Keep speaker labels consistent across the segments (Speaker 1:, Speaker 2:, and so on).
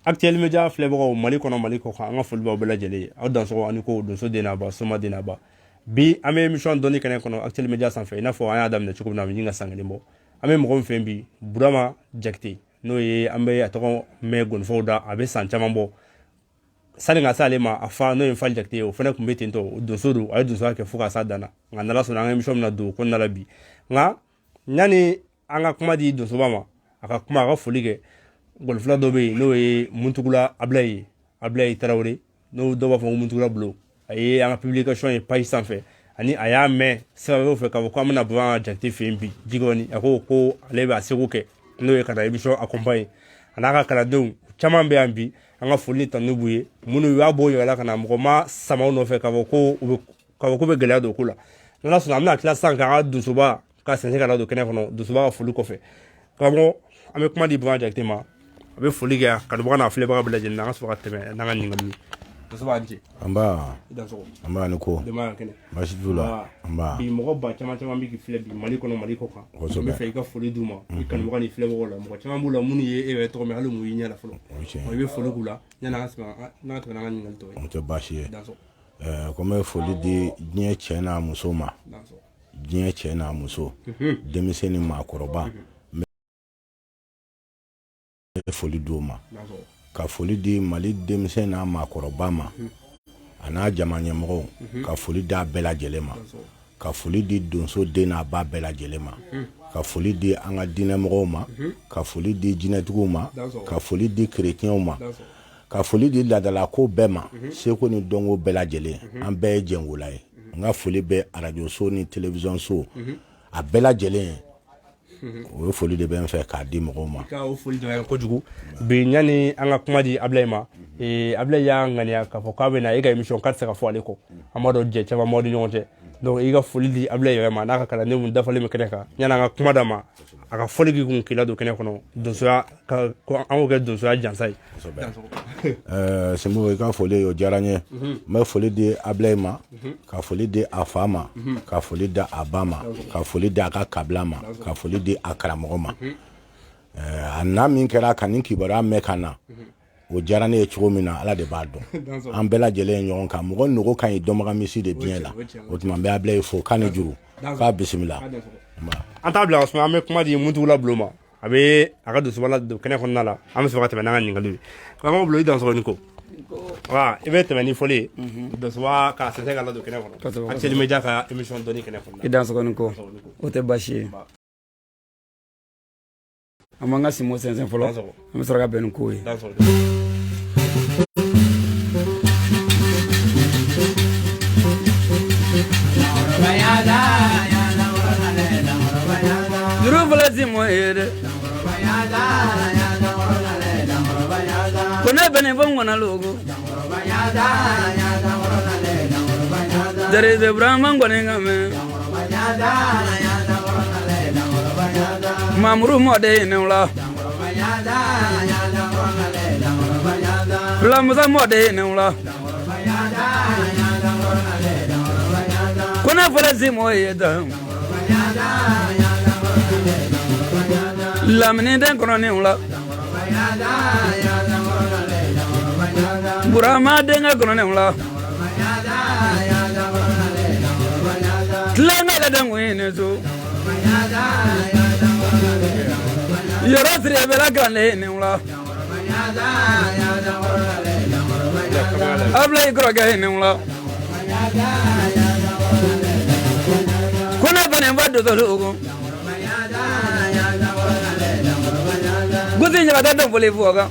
Speaker 1: actuel media filɛbagaw Mali kɔnɔ Mali kɔ kan an ka foli b'aw bɛɛ lajɛlen ye aw dansɔgɔ ani ko donso den n'a ba soma den n'a ba bi an bɛ émission dɔnni kɛnɛ kɔnɔ actuel media sanfɛ i n'a fɔ an y'a daminɛ cogo min na a bɛ ɲini ka san kelen bɔ an bɛ mɔgɔ min fɛ bi Burama Jakite n'o ye an bɛ a tɔgɔ mɛn gonifɔw da a bɛ san caman bɔ sani ka se ale ma a fa n'o ye Fal Jakite ye o fana tun bɛ ten tɔ donso don a ye donsoya kɛ fo ka s'a dan na nka n'Ala sɔnna an ka émission bɛna don o kɔnɔna la bi nka yanni an ka kuma di donsoba ma a ka kuma a ka foli kɛ golfila dɔ bɛ yen n'o ye Muntugula Ablaye Tarawele n'o dɔw b'a fɔ ko Muntugula Bulo a ye an ka publication ye page sanfɛ ani a y'a mɛn sɛbɛnw fɛ k'a fɔ ko an bɛna Burama Jakite fɛ yen bi jigɔni a ko ale bɛ a seko kɛ n'o ye ka taa émission accompagner a n'a ka kalandenw caman bɛ yan bi an ka foli tanu b'u ye minnu y'a bɔ yɛrɛ la ka na mɔgɔ ma sama u nɔfɛ k'a fɔ ko bɛ gɛlɛya don ko la n'Ala sɔnna an bɛna tila sisan k'an ka donsoba ka sɛnsɛn ka na don kɛnɛ kɔnɔ donsoba ka foli kɔfɛ karamɔgɔ an bɛ kuma di Burama Jakite ma a bɛ foli kɛ kanubaga n'a filɛbaga bɛɛ lajɛlen na an ka sɔrɔ ka tɛmɛ n'an ka ɲininkali ye donsoba ni ce
Speaker 2: an b'a ni ko
Speaker 1: denbaya kɛnɛ
Speaker 2: baasi t'u la
Speaker 1: bi mɔgɔ ba caman bɛ k'i filɛ bi Mali kɔnɔ Mali kɔ kan n bɛ fɛ i ka foli d'u ma i kanubaga ni filɛbagaw la mɔgɔ caman b'u la minnu ye e yɛrɛ tɔgɔ mɛn hali m'u y'i ɲɛ la fɔlɔ i bɛ foli k'u la yanni an ka tɛmɛ n'an ka ɲininkali tɔ ye
Speaker 2: o tɛ baasi ye ko n bɛ foli di diɲɛ cɛ n'a muso ma diɲɛ cɛ n'a muso denmisɛn ni maakɔrɔba n bɛ foli d'u ma ka foli di Mali denmisɛn n'a maakɔrɔba ma a n'a jama ɲɛmɔgɔw ka foli d'a bɛɛ lajɛlen ma ka foli di donso den n'a ba bɛɛ lajɛlen ma ka foli di an ka diinɛmɔgɔw ma ka foli di jinɛtigiw ma ka foli di kerecɛnw ma ka foli di ladalako bɛɛ ma seko ni dɔnko bɛɛ lajɛlen an bɛɛ ye jɛngola ye n ka foli bɛ radio so ni télévision so a bɛɛ lajɛlen o ye foli de bɛ n fɛ k'a di mɔgɔw ma
Speaker 1: o foli de bɛ kojugu bi ɲani an ka kuma di Ablaye ma Ablaye y'a ŋaniya k'a fɔ k'a bɛ na e ka émission k'a tɛ se ka fɔ ale kɔ an b'a dɔn jɛ caman b'aw ni ɲɔgɔn cɛ donc i ka foli di Ablaye yɛrɛ ma n'a ka kalandenw mun dafalen bɛ kɛnɛ kan yanni an ka kuma d'a ma a ka foli k'i kun k'i ladon kɛnɛ kɔnɔ donsoya an k'o kɛ donsoya jansa ye
Speaker 2: Sembo i ka foli o diyara n ye n bɛ foli di Ablaye ma ka foli di a fa ma ka foli di a ba ma ka foli di a ka kabila ma ka foli di a karamɔgɔ ma a n'a min kɛra ka nin kibaruya mɛn ka na o diyara ne ye cogo min na Ala de b'a dɔn an bɛɛ lajɛlen ye ɲɔgɔn kan mɔgɔ nogo ka ɲi dɔnbaga misi de diɲɛ la o tuma n bɛ Ablaye fo k'a ni juru k'a bisimila
Speaker 1: an t'a bila ka suma an bɛ kuma di Muntugula Bulo ma a bɛ a ka donsoba la don kɛnɛ kɔnɔna la an bɛ sɔrɔ ka tɛmɛ n'an ka ɲininkaliw ye karamɔgɔ Bulo i dansɔgɔ ni ko i bɛ tɛmɛ ni foli ye donsoba ka sɛnsɛn ka ladon kɛnɛ kɔnɔ actuel media ka émission dɔnni kɛnɛ kɔnɔ
Speaker 3: i dansɔgɔ ni ko o tɛ baasi ye an b'an ka simo sɛnsɛn fɔlɔ an bɛ sɔrɔ ka bɛn ni ko ye juru fɔlɔ ti mɔ ye dɛ ko ne bɛ nin fɔ n kɔnɔ logo Jare Burama kɔni ka mɛn Mamuru mɔden ne la Fulamusa mɔden ne la ko ne fɔlɔ ti mɔ ye dɛ Lamini den kɔnɔ ne la Burama den ka kɔnɔ ne la Tilenga la den ŋun ne so Yɔrɔ siri bɛ la grande ne la Ablaye kɔrɔkɛ ne la ko ne fana ba dodo logo Guti ɲagata dɔn foli fɔ kan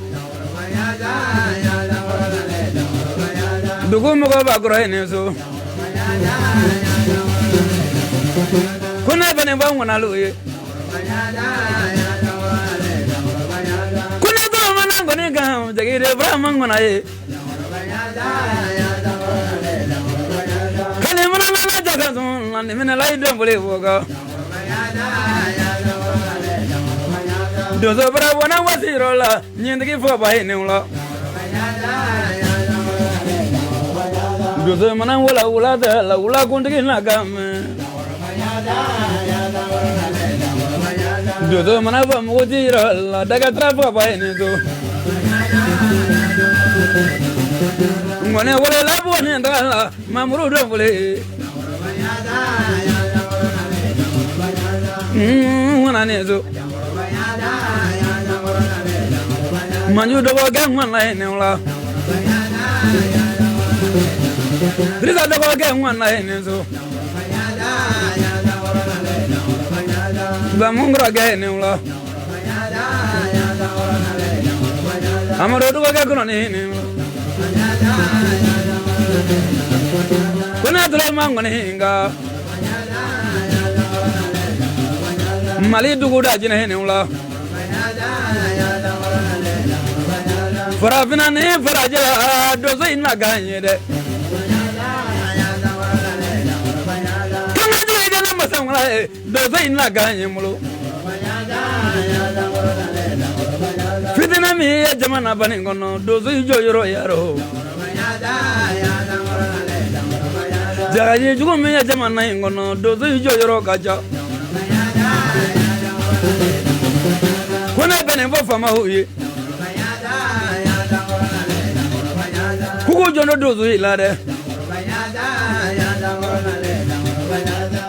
Speaker 3: dugu mɔgɔ b'a kɔrɔ ne so ko ne fana ba ŋɔna lo ye ko ne tɔgɔ mana kɔni kan Jakite Burama ŋɔna ye kali mana mana jaga sun na ni mina lai dɔn foli fɔ kan donso bara wana wasiro la nyindigi fo ba ne la donso mana wala da la wala kundigi na gam donso mana ba mo dira la daga tra fo ba ne do ngone wala la boni ndala mamuru do vole wana nezo manju do ga ngwana ne la risa do ga ngwana ne zo ba mungra ga ne la amaro do ga kono ne kuna dole mangone hinga mali dugu da jine ne ula farafina ne faraja do zai na ganye de kana je ga na masan wala do zai na ganye mulo fitina mi ya jamana bani gono do zai joyoro yaro jaje jugo mi ya jamana ngono do zai joyoro kaja kuna bene bo fama huye kuko jono do zai lade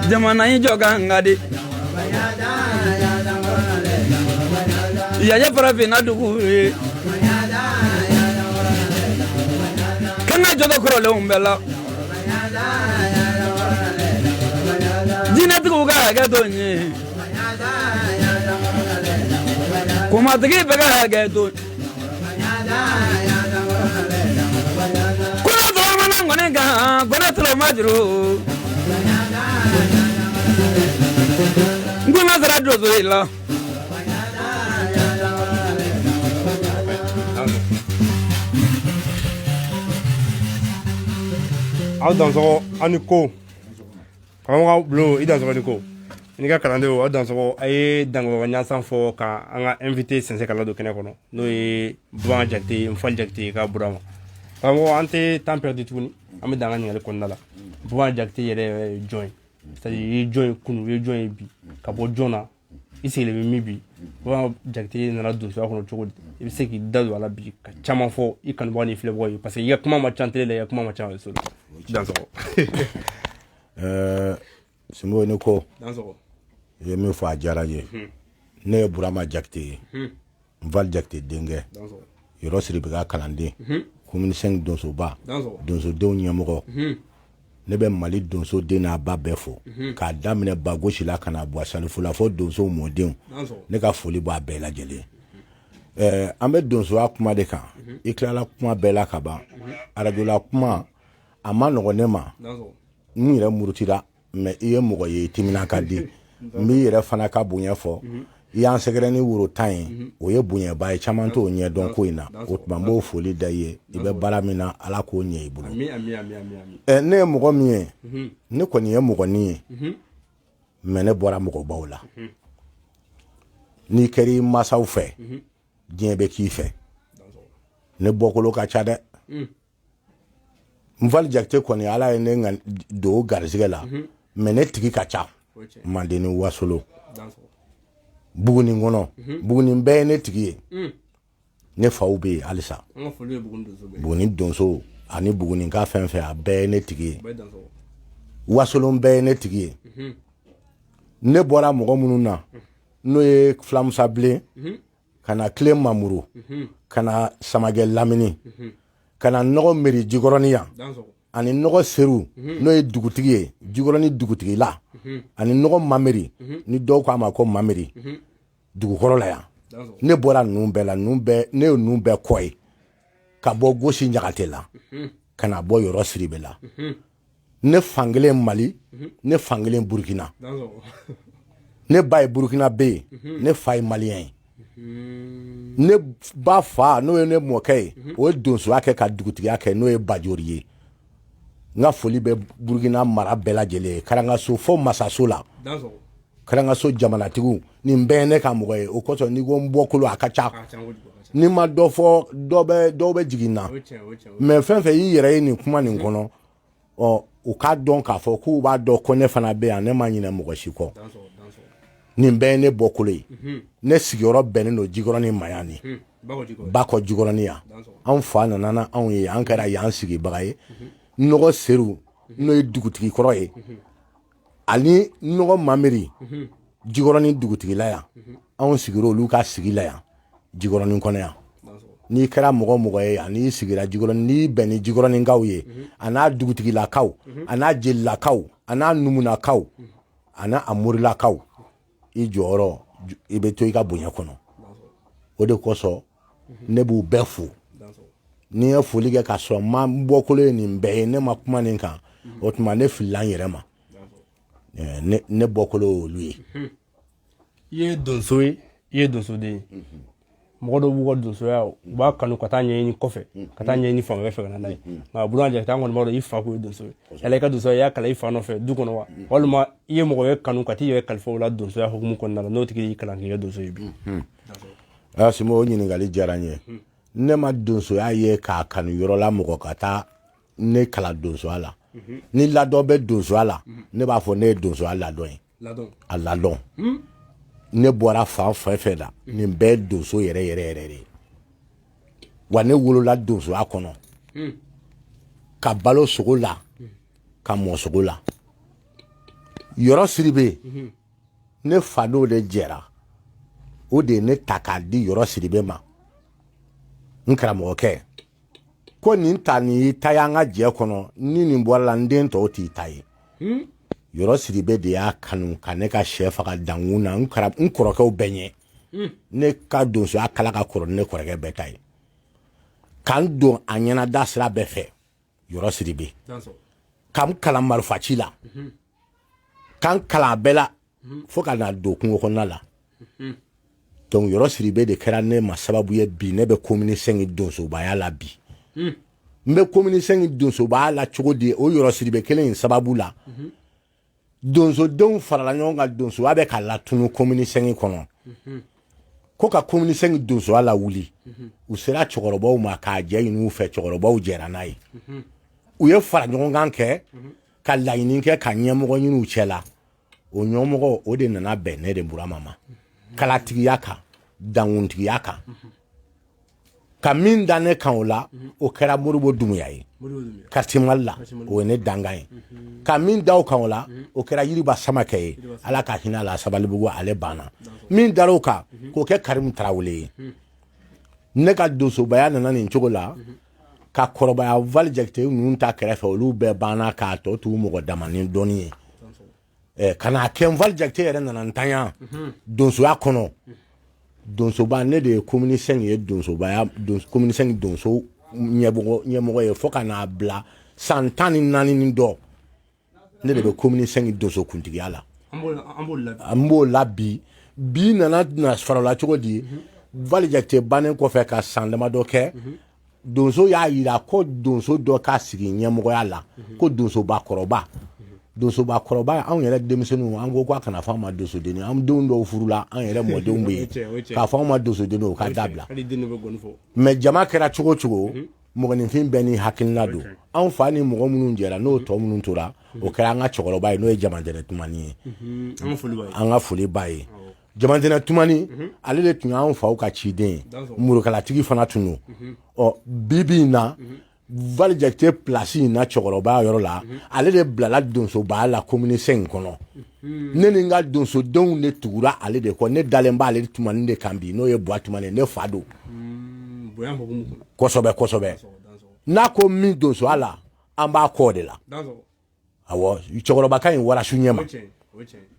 Speaker 3: jamana yi joga ngadi ya parafina dugu kana jodo krole umbela jina tugu ga donye kuma tigi bega ga don kuna do mana ngone ga gona tlo majru nguna zara do zoila
Speaker 1: aw danso aniko kama blo i danso aniko ni ka kalande o danso ay dango nyansan fo ka anga invité sense kala do kene kono no e bon jakti mfal jakti ka burama kama ante temps perdu tuni am danga ni ko nala bon jakti yere join c'est join kunu join bi ka bo jona isi le mi bi bon jakti na la do so ko chogo e se ki dadu ala bi ka chama fo i kan bo ni fle boy parce que ya kuma ma chantele le ya kuma ma chantele so danso
Speaker 2: Simbo ni ko
Speaker 1: danso
Speaker 2: ye mi fa jaraje ne burama jakte val jakte denge
Speaker 1: danso
Speaker 2: yoro siri biga kalande komini 5 donso ba
Speaker 1: danso
Speaker 2: donso dew nyamoko ne be mali donso de na ba befo ka damne ba goshi la kana bo asalifu la fo donso modin ne ka foli ba be la jele ambe donso akuma de kan iklala kuma be la kaba arajo la kuma ama no ne ma ni re murutira me iye mogo ye timina kadi mi yere fana ka bunya fo yan segere ni wuro tan o ye bunya ba e chamanto onye don ko ina o tuma mo foli da ye ibe baramina ala ko onye ibulu ne mogo mi ne ko ni ye mogo ni me ne bora mogo bawla ni keri masaw fe dien be ki fe ne bokolo ka chade mval jakte ko ni ala ne ngan do garzige la mene tigi ka cha mandeni wasolo buguni ngono buguni be ne tigi ne faube alisa buguni donso ani buguni ka fenfe a be ne tigi wasolo be ne tigi ne bora mogo mununa no e flam sable kana clem mamuru kana samage lamini kana nogo meri jigoroniya ani nogo seru no e dugutigi ye jigoroni dugutigi la ani nogo mameri ni do ko ama ko mameri dugukoro la ya ne bora numbe la numbe ne numbe koy ka bo gosi nyagate la kana bo yoro siribe la ne fangele Mali ne fangele Burkina ne bay Burkina be ne fay malien ne ba fa no ne mokay o donso ake ka dugutigi ake no e bajoriye nga foli be Burkina mara bela jele karanga so fo masaso la karanga so jamana tigu ni mbene ka mogoye o koso ni go mbokolo akacha ni ma do fo dobe jigina me fenfe yi yere ni kuma ni nkono o ka don ka fo ku ba do ko ne fana be an ne ma nyina mogoshi ko ni mbene bokolo ne sigoro bene no jigoro ni mayani bakɔ jikɔrɔniya an fa nana anw ye an kɛra y'an sigibaga ye nɔgɔ seru n'o ye dugutigi kɔrɔ ye ani nɔgɔ mamiri jikɔrɔni dugutigila yan anw sigir'o olu ka sigi la yan jikɔrɔni kɔnɔ yan n'i kɛra mɔgɔ ye ani sigira jikɔrɔni n'i bɛn ni jikɔrɔnikaw ye a n'a dugutigilakaw a n'a jelilakaw a n'a numunakaw a n'a amurilakaw i jɔyɔrɔ i bɛ to i ka bonya kɔnɔ o de kosɔn ne b'u bɛɛ fo ni ye foli kɛ ka sɔrɔ ma bɔkolo ye nin bɛɛ ye ne ma kuma nin kan o tuma ne filila n yɛrɛ ma ne bɔkolo olu ye
Speaker 1: i ye donso ye i ye donsoden ye mɔgɔ dɔw b'u ka donsoya u b'a kanu ka taa ɲɛɲini kɔfɛ ka taa ɲɛɲini fan wɛrɛ fɛ ka na n'a ye nka Bulan Jakite an kɔni b'a dɔn i fa kun ye donso ye yala i ka donsoya i y'a kalan i fa nɔfɛ du kɔnɔ wa walima i ye mɔgɔ ye kanu ka t'i yɛrɛ kalifa o la donsoya hukumu kɔnɔna la n'o tigi y'i kalan k'i kɛ donso ye bi
Speaker 2: Simo o ɲininkali diyara n ye ne ma donsoya ye k'a kanu yɔrɔ la mɔgɔ ka taa ne kalan donsoya la ni ladɔn bɛ donsoya la ne b'a fɔ ne ye donsoya ladɔn ye a ladɔn ne bɔra fan fɛn fɛn la nin bɛɛ ye donso yɛrɛ de wa ne wolola donsoya kɔnɔ ka balo sogo la ka mɔ sogo la yɔrɔ Sidibe ne fa n'o de jɛra o de ne ta k'a di yɔrɔ Sidibe ma n karamɔgɔkɛ ko nin ta nin y'i ta ye an ka jɛ kɔnɔ ni nin bɔra la n den tɔw t'i ta ye yɔrɔ Sidibe de y'a kanu ka ne ka sɛ faga dankun na n kɔrɔkɛw bɛɛ ɲɛ ne ka donsoya kala ka kɔrɔ ne kɔrɔkɛ bɛɛ ta ye k'an don a ɲɛnada sira bɛɛ fɛ yɔrɔ Sidibe k'an kalan marifaci la k'an kalan a bɛɛ la fo ka na don kungo kɔnɔna la donc yɔrɔ Sidibe de kɛra ne ma sababu ye bi ne bɛ komini 5 donsobaya la bi n bɛ komini 5 donsobaya la cogo di o yɔrɔ Sidibe kelen in sababu la donsodenw farala ɲɔgɔn kan donsoya bɛ ka latunu komini 5 kɔnɔ ko ka komini 5 donsoya la wuli u sera cɛkɔrɔbaw ma k'a jɛ ɲini u fɛ cɛkɔrɔbaw jɛra n'a ye u ye fara ɲɔgɔn kan kɛ ka laɲini kɛ ka ɲɛmɔgɔ ɲini u cɛ la o ɲɛmɔgɔ o de nana bɛn ne de Burama ma kalatigiya kan dankuntigiya kan ka min da ne kan o la o kɛra Moribo Dumuya ye quartier Mali la o ye ne dangan ye ka min da o kan o la o kɛra Yiriba Samakɛ ye Ala ka hinɛ a la Sabalibugu ale banna min da o kan k'o kɛ Karimu Tarawele ye ne ka donsobaya nana nin cogo la ka kɔrɔbaya Vali Jakite ninnu ta kɛrɛfɛ olu bɛɛ banna k'a tɔ tu mɔgɔ damanin dɔɔni ye ka na kɛ Vali Jakite yɛrɛ nana ntanya donsoya kɔnɔ donsoba ne de ye komini 5 ye donsobaya komini 5 donso ɲɛmɔgɔ ye fo ka n'a bila san 14 ni dɔ ne de bɛ komini 5 donso kuntigiya la an b'o la bi nana farala cogo di Vali Jakite bannen kɔfɛ ka san damadɔ kɛ donso y'a yira ko donso dɔ ka sigi ɲɛmɔgɔya la ko donsoba kɔrɔba anw yɛrɛ denmisɛnninw an ko k'a kana fɔ an ma donsodenni an denw dɔw furula an yɛrɛ mɔdenw bɛ yen k'a fɔ an ma donsodenni o ka dabila mais jama kɛra cogo o cogo mɔgɔninfin bɛɛ ni hakilina don anw fa ni mɔgɔ minnu jɛra n'o tɔ minnu tora o kɛra an ka cɛkɔrɔba ye n'o ye Jamatɛnɛ Tumani ye an ka foli b'a ye Jamatɛnɛ Tumani ale de tun y'anw faw ka ciden ye murukalatigi fana tun don ɔ bi in na Vali Jakite place in na cɛkɔrɔbaya yɔrɔ la ale de bilala donsobaya la komini 5 kɔnɔ ne ni n ka donsodenw de tugura ale de kɔ ne dalen b'ale Tumani de kan bi n'o ye Buwa Tumani ne fa don kosɛbɛ n'a ko min donsoya la an b'a kɔ de la awɔ cɛkɔrɔba ka ɲi warasu ɲɛ ma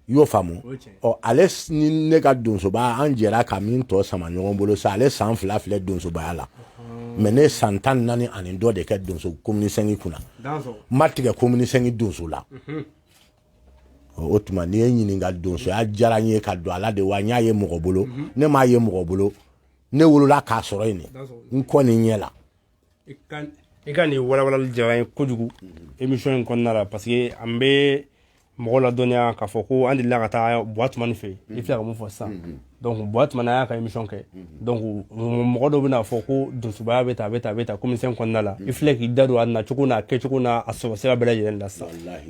Speaker 2: i y'o faamu ɔ ale ni ne ka donsobaya an jɛra ka min tɔ sama ɲɔgɔn bolo sa ale san 2 filɛ donsobaya la mais ne san 14 ani dɔ de kɛ donso komini 5 kunna ma tigɛ komini 5 donso la o tuma ni ye ɲininka donsoya diyara n ye ka don ala de wa n y'a ye mɔgɔ bolo ne m'a ye mɔgɔ bolo ne wolola k'a sɔrɔ yen n kɔ nin ɲɛ la
Speaker 1: i ka nin walawalali diyara n ye kojugu émission in kɔnɔna la parce que an bɛ mɔgɔ la dɔnniya k'a fɔ ko an delila ka taa Buwatuma fɛ i filɛ ka mun fɔ sisan donc Buwatuma y'a ka émission kɛ donc mɔgɔ dɔw bɛna fɔ ko donsubaya bɛ tan a bɛ tan a bɛ tan komisɛn kɔnɔna la i filɛ k'i da don a nacogo n'a kɛcogo n'a a sɔrɔ sira bɛɛ lajɛlen la sisan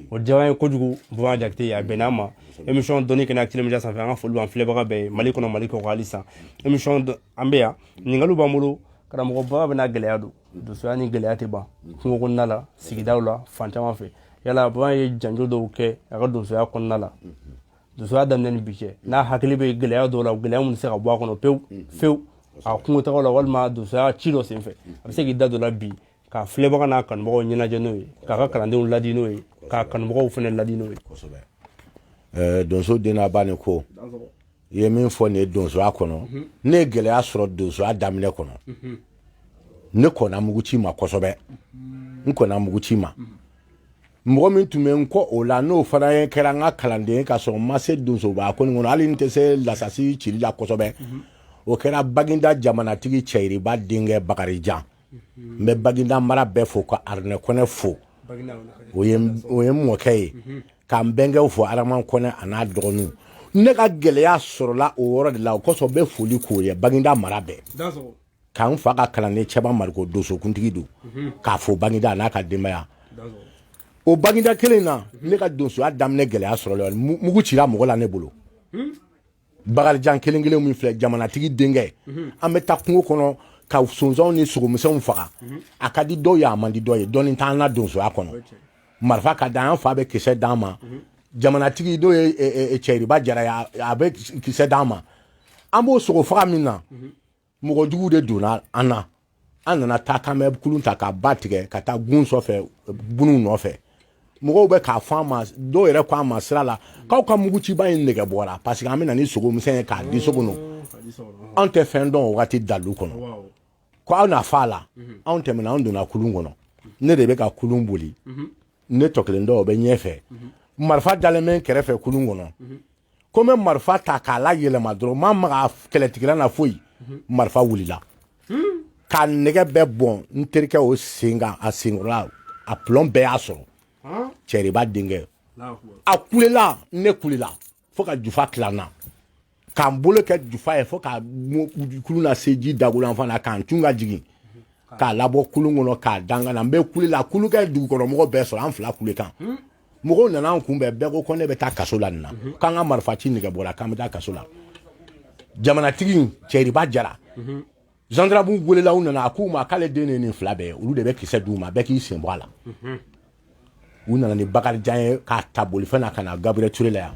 Speaker 1: o diyara an ye kojugu Baba Jakite a bɛnn'a ma émission dɔnni kɛnɛ Actuel Media sanfɛ an ka foli b'an filɛbaga bɛɛ ye Mali kɔnɔ Mali kɔ hali sisan émission an bɛ yan ɲininkaliw b'an bolo karamɔgɔba bɛna gɛlɛya don donsoya ni gɛlɛya tɛ ban kungo kɔnɔna la sigidaw la fan caman fɛ yala Baba ye janjo dɔw kɛ a ka donsoya kɔnɔna la donsoya daminɛ ni bi cɛ n'a hakili bɛ gɛlɛya dɔw la gɛlɛya mun se ka bɔ a kɔnɔ pewu a kungotagaw la walima donsoya ci dɔ senfɛ a bɛ se k'i da dɔ la bi ka filɛbaga n'a kanubagaw ɲɛnajɛ n'o ye k'a ka kalandenw ladi n'o ye k'a kanubagaw fana ladi n'o ye.
Speaker 2: Donso den n'a ba ni ko i ye min fɔ nin ye donsoya kɔnɔ ne ye gɛlɛya sɔrɔ donsoya daminɛ kɔnɔ ne kɔnna mugu ci ma kosɛbɛ n kɔnna mugu ci ma mɔgɔ min tun bɛ n kɔ o la n'o fana ye kɛra n ka kalanden ka sɔrɔ n ma se donsoba ko nin kɔnɔ hali n tɛ se lasasi cili la kosɛbɛ o kɛra Baginda jamanatigi Cɛyiriba denkɛ Bakarijan n bɛ Baginda mara bɛɛ fo ka Arinɛ Kɔnɛ fo o ye mɔkɛ ye k'an bɛnkɛw fo Arama Kɔnɛ a n'a dɔgɔninw ne ka gɛlɛya sɔrɔla o yɔrɔ de la o kosɔn bɛ foli k'o ye Baginda mara bɛɛ k'an fa ka kalanden cɛba Mariko donsokuntigi don k'a fo Baginda a n'a ka denbaya o Baginda kelen na ne ka donsoya daminɛ gɛlɛya sɔrɔla mugu cira mɔgɔ la ne bolo Bakarijan kelen min filɛ jamanatigi denkɛ an bɛ taa kungo kɔnɔ ka sonsanw ni sogomisɛnw faga a ka di dɔw ye a man di dɔw ye dɔɔni t'an na donsoya kɔnɔ marifa ka da an fa bɛ kisɛ d'an ma jamanatigi dɔw ye Cɛyiriba Jara a bɛ kisɛ d'an ma an b'o sogo faga min na mɔgɔ jugu de donna an na an nana taa kan bɛ kulun ta ka ba tigɛ ka taa gun sɔfɛ bunu nɔfɛ mɔgɔw bɛ k'a fɔ an ma dɔw yɛrɛ ko an ma sira la k'aw ka muguciba in nɛgɛ bɔra parce que an bɛ na ni sogomisɛn ye k'a di so kɔnɔ anw tɛ fɛn dɔn o wagati dalu kɔnɔ ko aw na fa la anw tɛmɛna anw donna kulun kɔnɔ ne de bɛ ka kulun boli ne tɔ kelen dɔw bɛ ɲɛfɛ marifa dalen bɛ kɛrɛfɛ kulun kɔnɔ ko n bɛ marifa ta k'a la yɛlɛma dɔrɔn ma maga kɛlɛtigɛla na foyi marifa wulila k'a nɛgɛ bɛɛ bɔn n terikɛ o sen kan a senkɔrɔla a plɔn bɛɛ y'a sɔrɔ Cɛyiriba denkɛ a kulela ne kulela fo ka jufa tilanna k'an bolo kɛ jufa ye fo ka kulun na se ji dagolan fana k'an tun ka jigin k'a labɔ kulun kɔnɔ k'a dangana n bɛ kulela kulukɛ dugukɔnɔmɔgɔ bɛɛ sɔrɔ an fila kulekan mɔgɔw nana an kunbɛn bɛɛ ko ne bɛ taa kaso la nin na k'an ka marifa ci nɛgɛ bɔra k'an bɛ taa kaso la jamanatigi Cɛyiriba Jara gendarmew welela u nana a k'u ma k'ale den ye nin fila bɛɛ ye olu de bɛ kisɛ d'u ma bɛɛ k'i sen bɔ a la u nana ni Bakarijan ye k'a ta bolifɛn na ka na Gabriel Ture la yan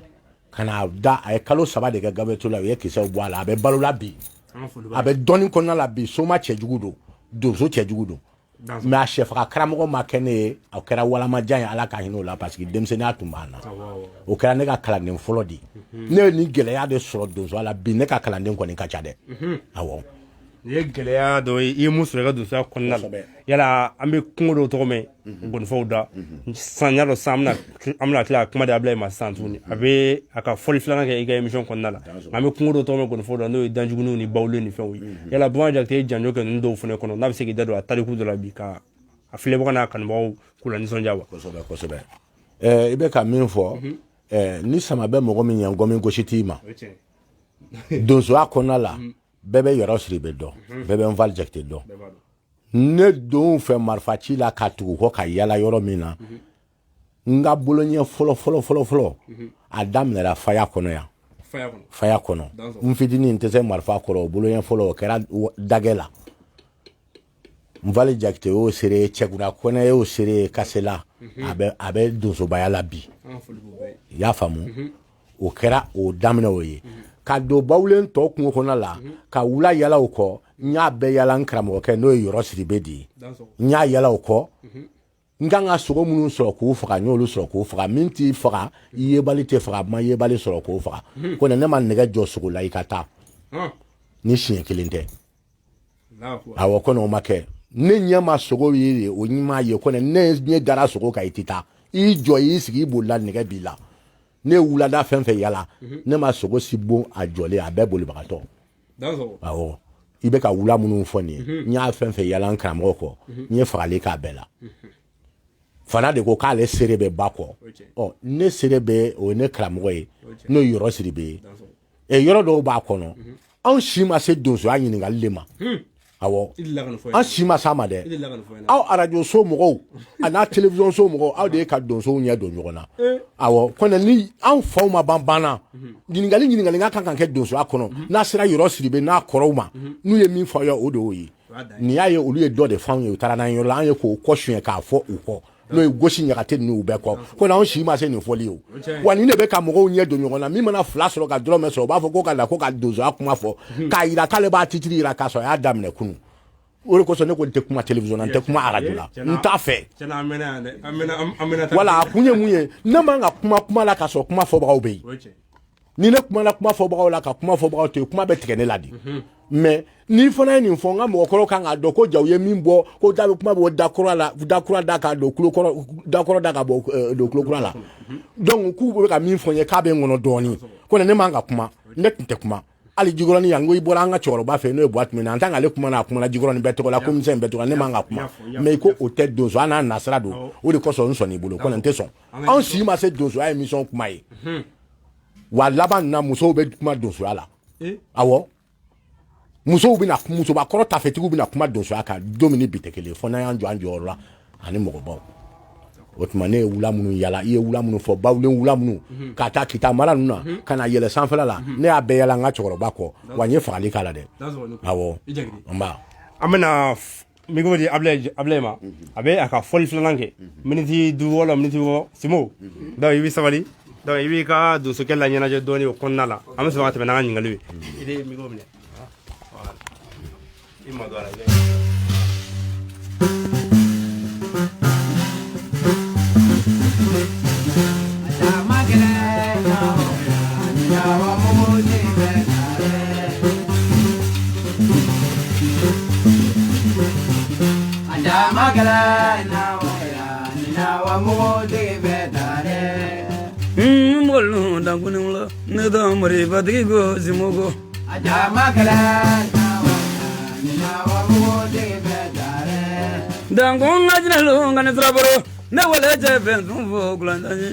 Speaker 2: ka na da a ye kalo 3 de kɛ Gabriel Ture la u ye kisɛw bɔ a la a bɛ balo la bi a bɛ dɔnni kɔnɔna la bi soma cɛjugu don donso cɛjugu don mais a sɛfaga karamɔgɔ ma kɛ ne ye a kɛra walamajan ye Ala ka hinɛ o la parce que denmisɛnninya tun b'an na o kɛra ne ka kalanden fɔlɔ de ne ye nin gɛlɛya de sɔrɔ donsoya la bi ne ka kalanden kɔni ka ca dɛ awɔ
Speaker 1: nin ye gɛlɛya dɔ ye i ye mun sɔrɔ i ka donsoya kɔnɔna la yala an bɛ kungo dɔw tɔgɔ mɛn gɔnifɔw da san y'a dɔn san an bɛna tila ka kuma de Ablaye ma sisan tuguni a bɛ a ka fɔli filanan kɛ i ka émission kɔnɔna la an bɛ kungo dɔw tɔgɔ mɛn gɔnifɔw da n'o ye danjuguninw ni bawulen ni fɛnw ye yala Baba Jakite ye janjo kɛ ninnu dɔw fana kɔnɔ n'a bɛ se k'i da don a tariku dɔ la bi ka a filɛbaga n'a kanubagaw k'u la nisɔndiya wa.
Speaker 2: kosɛbɛ i bɛ ka min fɔ ni sama bɛ mɔgɔ min ɲɛ ngɔmi gosi t'i ma donsoya kɔnɔna la bɛɛ bɛ yɔrɔ siri bɛ dɔn bɛɛ bɛ Baba Jakite dɔn ne don fɛ marifa ci la ka tugu kɔ ka yala yɔrɔ min na n ka boloɲɛ fɔlɔ a daminɛra faya kɔnɔ yan faya kɔnɔ n fitinin tɛ se marifa kɔrɔ o boloɲɛ fɔlɔ o kɛra dagɛ la Baba Jakite y'o sere Cɛkura Kɔnɛ y'o sere Kasela a bɛ donsobaya la bi i y'a faamu o kɛra o daminɛ o ye ka don bawulen tɔ kungo kɔnɔ la ka wula yala o kɔ n y'a bɛɛ yala n karamɔgɔkɛ n'o ye yɔrɔ siribe de ye n y'a yala o kɔ n kan ka sogo minnu sɔrɔ k'o faga n y'olu sɔrɔ k'o faga min t'i faga i yebali tɛ faga ma yebali sɔrɔ k'o faga ko ne ma nɛgɛ jɔ sogo la i ka taa ni siɲɛ kelen tɛ awɔ ko n'o ma kɛ ne ɲɛ ma sogo ye o ɲuman ye ko ne ɲɛ dara sogo kan i tɛ taa i jɔ i sigi i bolila nɛgɛ b'i la ne wulada fɛn fɛn yala ne ma sogo si bon a jɔlen a bɛɛ bolibagatɔ awɔ i bɛ ka wula minnu fɔ nin ye n y'a fɛn fɛn yala n karamɔgɔ kɔ n ye fagali k'a bɛɛ la fana de ko k'ale sere bɛ ba kɔ ne sere bɛ o ne karamɔgɔ ye n'o yɔrɔ siri bɛ yen yɔrɔ dɔw b'a kɔnɔ anw si ma se donsoya ɲininkali de ma awɔ an si ma s'a ma dɛ aw arajo so mɔgɔw a n'a télévision so mɔgɔw aw de ye ka donsow ɲɛ don ɲɔgɔn na awɔ kɔnɔ ni anw faw ma ban banna ɲininkali ka kan ka kɛ donsoya kɔnɔ n'a sera yɔrɔ siri bɛ n'a kɔrɔw ma n'u ye min fɔ aw ye o de y'o ye nin y'a ye olu ye dɔ de f'anw ye u taara n'an yɔrɔ la an ye k'o kɔ suɲɛ k'a fɔ u kɔ n'o ye gosi ɲagate ninnu bɛɛ kɔ ko n'anw si ma se nin fɔli ye o wa nin de bɛ ka mɔgɔw ɲɛ don ɲɔgɔn na min mana fila sɔrɔ ka dɔrɔmɛ sɔrɔ u b'a fɔ ko ka la ko ka donsoya kuma fɔ k'a yira k'ale b'a titiri yira k'a sɔrɔ a y'a daminɛ kunun o de kosɔn ne ko n tɛ kuma télévision na n tɛ kuma arajo la n t'a fɛ wala a kun ye mun ye ne man ka kuma la k'a sɔrɔ kuma fɔbagaw bɛ yen ni ne kumana kuma fɔbagaw la ka kuma fɔbagaw to yen kuma bɛ tigɛ ne la de mais ni fana ye nin fɔ n ka mɔgɔkɔrɔ kan k'a dɔn ko jaw ye min bɔ ko da bɛ kuma bɔ dakɔrɔ la dakura da ka don kulo kɔrɔ dakɔrɔ da ka bɔ don kulo kura la donc k'u bɛ ka min fɔ n ye k'a bɛ n kɔnɔ dɔɔnin ko ne man ka kuma ne tun tɛ kuma hali jikɔrɔni yan ko i bɔra an ka cɛkɔrɔba fɛ n'o ye boîte min na en tant qu'ale kuma na kuma na jikɔrɔni bɛɛ tɔgɔ la ko misɛn bɛɛ tɔgɔ la ne man ka kuma mais ko o tɛ donso an n'a nasira don o de kosɔn n sɔn i bolo ko n tɛ sɔn anw si ma se donsoya émission kuma ye wa laban na musow bɛ kuma donsoya la awɔ musow bɛna musobakɔrɔ tafetigiw bɛna kuma donsoya kan don min ni bi tɛ kelen fɔ n'an y'an jɔ an jɔyɔrɔ la ani mɔgɔbaw o tuma ne ye wula minnu yala i ye wula minnu fɔ bawulen wula minnu ka taa kita mara ninnu na ka na yɛlɛ sanfɛla la ne y'a bɛɛ yala n ka cɛkɔrɔba kɔ wa n ye fagali k'a la dɛ awɔ nba
Speaker 1: an bɛna micro di Ablaye ma a bɛ a ka fɔli filanan kɛ miniti 5 wala miniti 6 Simo donc i bɛ sabali donc i b'i ka donsokɛ la ɲɛnajɛ dɔɔnin o kɔnɔna la an bɛ sɔrɔ ka tɛmɛ n'an ka ɲininkaliw ye i de micro minɛ i ma don a la
Speaker 3: Molu dangunula ne da mari badigi go zimogo dangun najna lo ngane traboro ne wala je ben fo glandani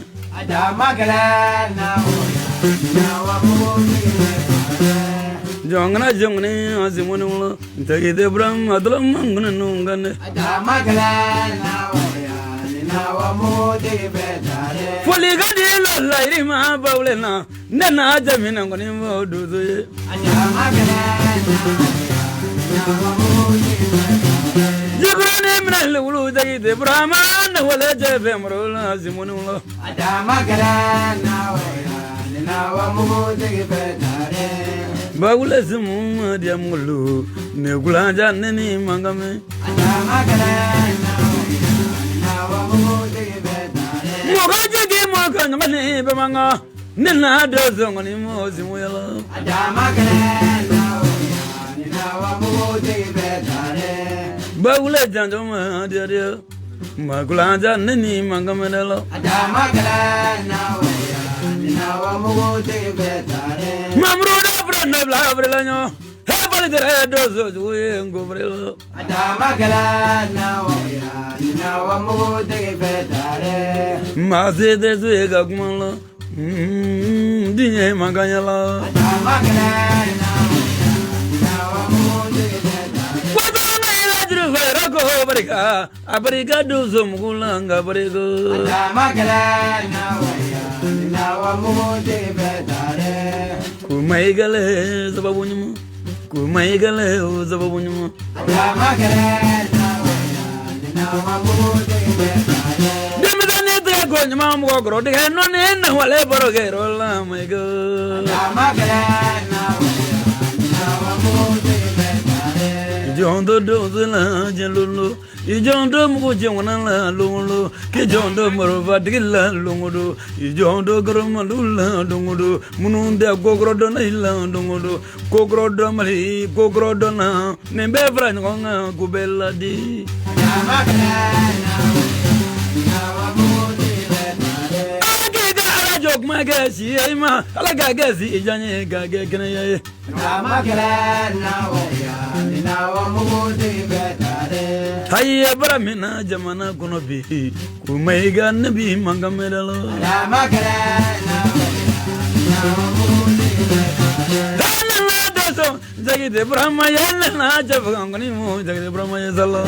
Speaker 3: jongna jongni azimunula tagi de bram adlam ngune nungane foli gadi la irima bawlena nena jamina ngoni moduzo ye jibrani minal wulu tagi de brama na wala jebe mrula azimunula bawle zimu diamulu ne gulanja neni mangame mogaje ge moga ngani be manga nena dozo ngani mozi muyala bawle janjo ma dia magulanja neni mangame dalo mamruda branda bla brelano hebal de dozo juye ngobrelo mazede zuega gumala dinye maganyala wadana ilajru verako barika abriga dozo mugulanga barigo kumaigale zababunyuma kumaigale zababunyuma demidane drago nyama mugogro de no ne na wale borogero la maigo jondo dozo la jelulu ijondo mugo wana la lolo ke jondo morova digila longodo ijondo groma lula dongodo mununde gogro do na ila dongodo gogro do mali gogro do na nembe vra ngonga gubella di jog magasi ayma ala gagasi ijanye gage kene na magala na wa ya na wa mu de betare haye bramina jamana kono bi kumai ga nabi mangamedalo jagide brahma yalla na jabangani mo jagide brahma yalla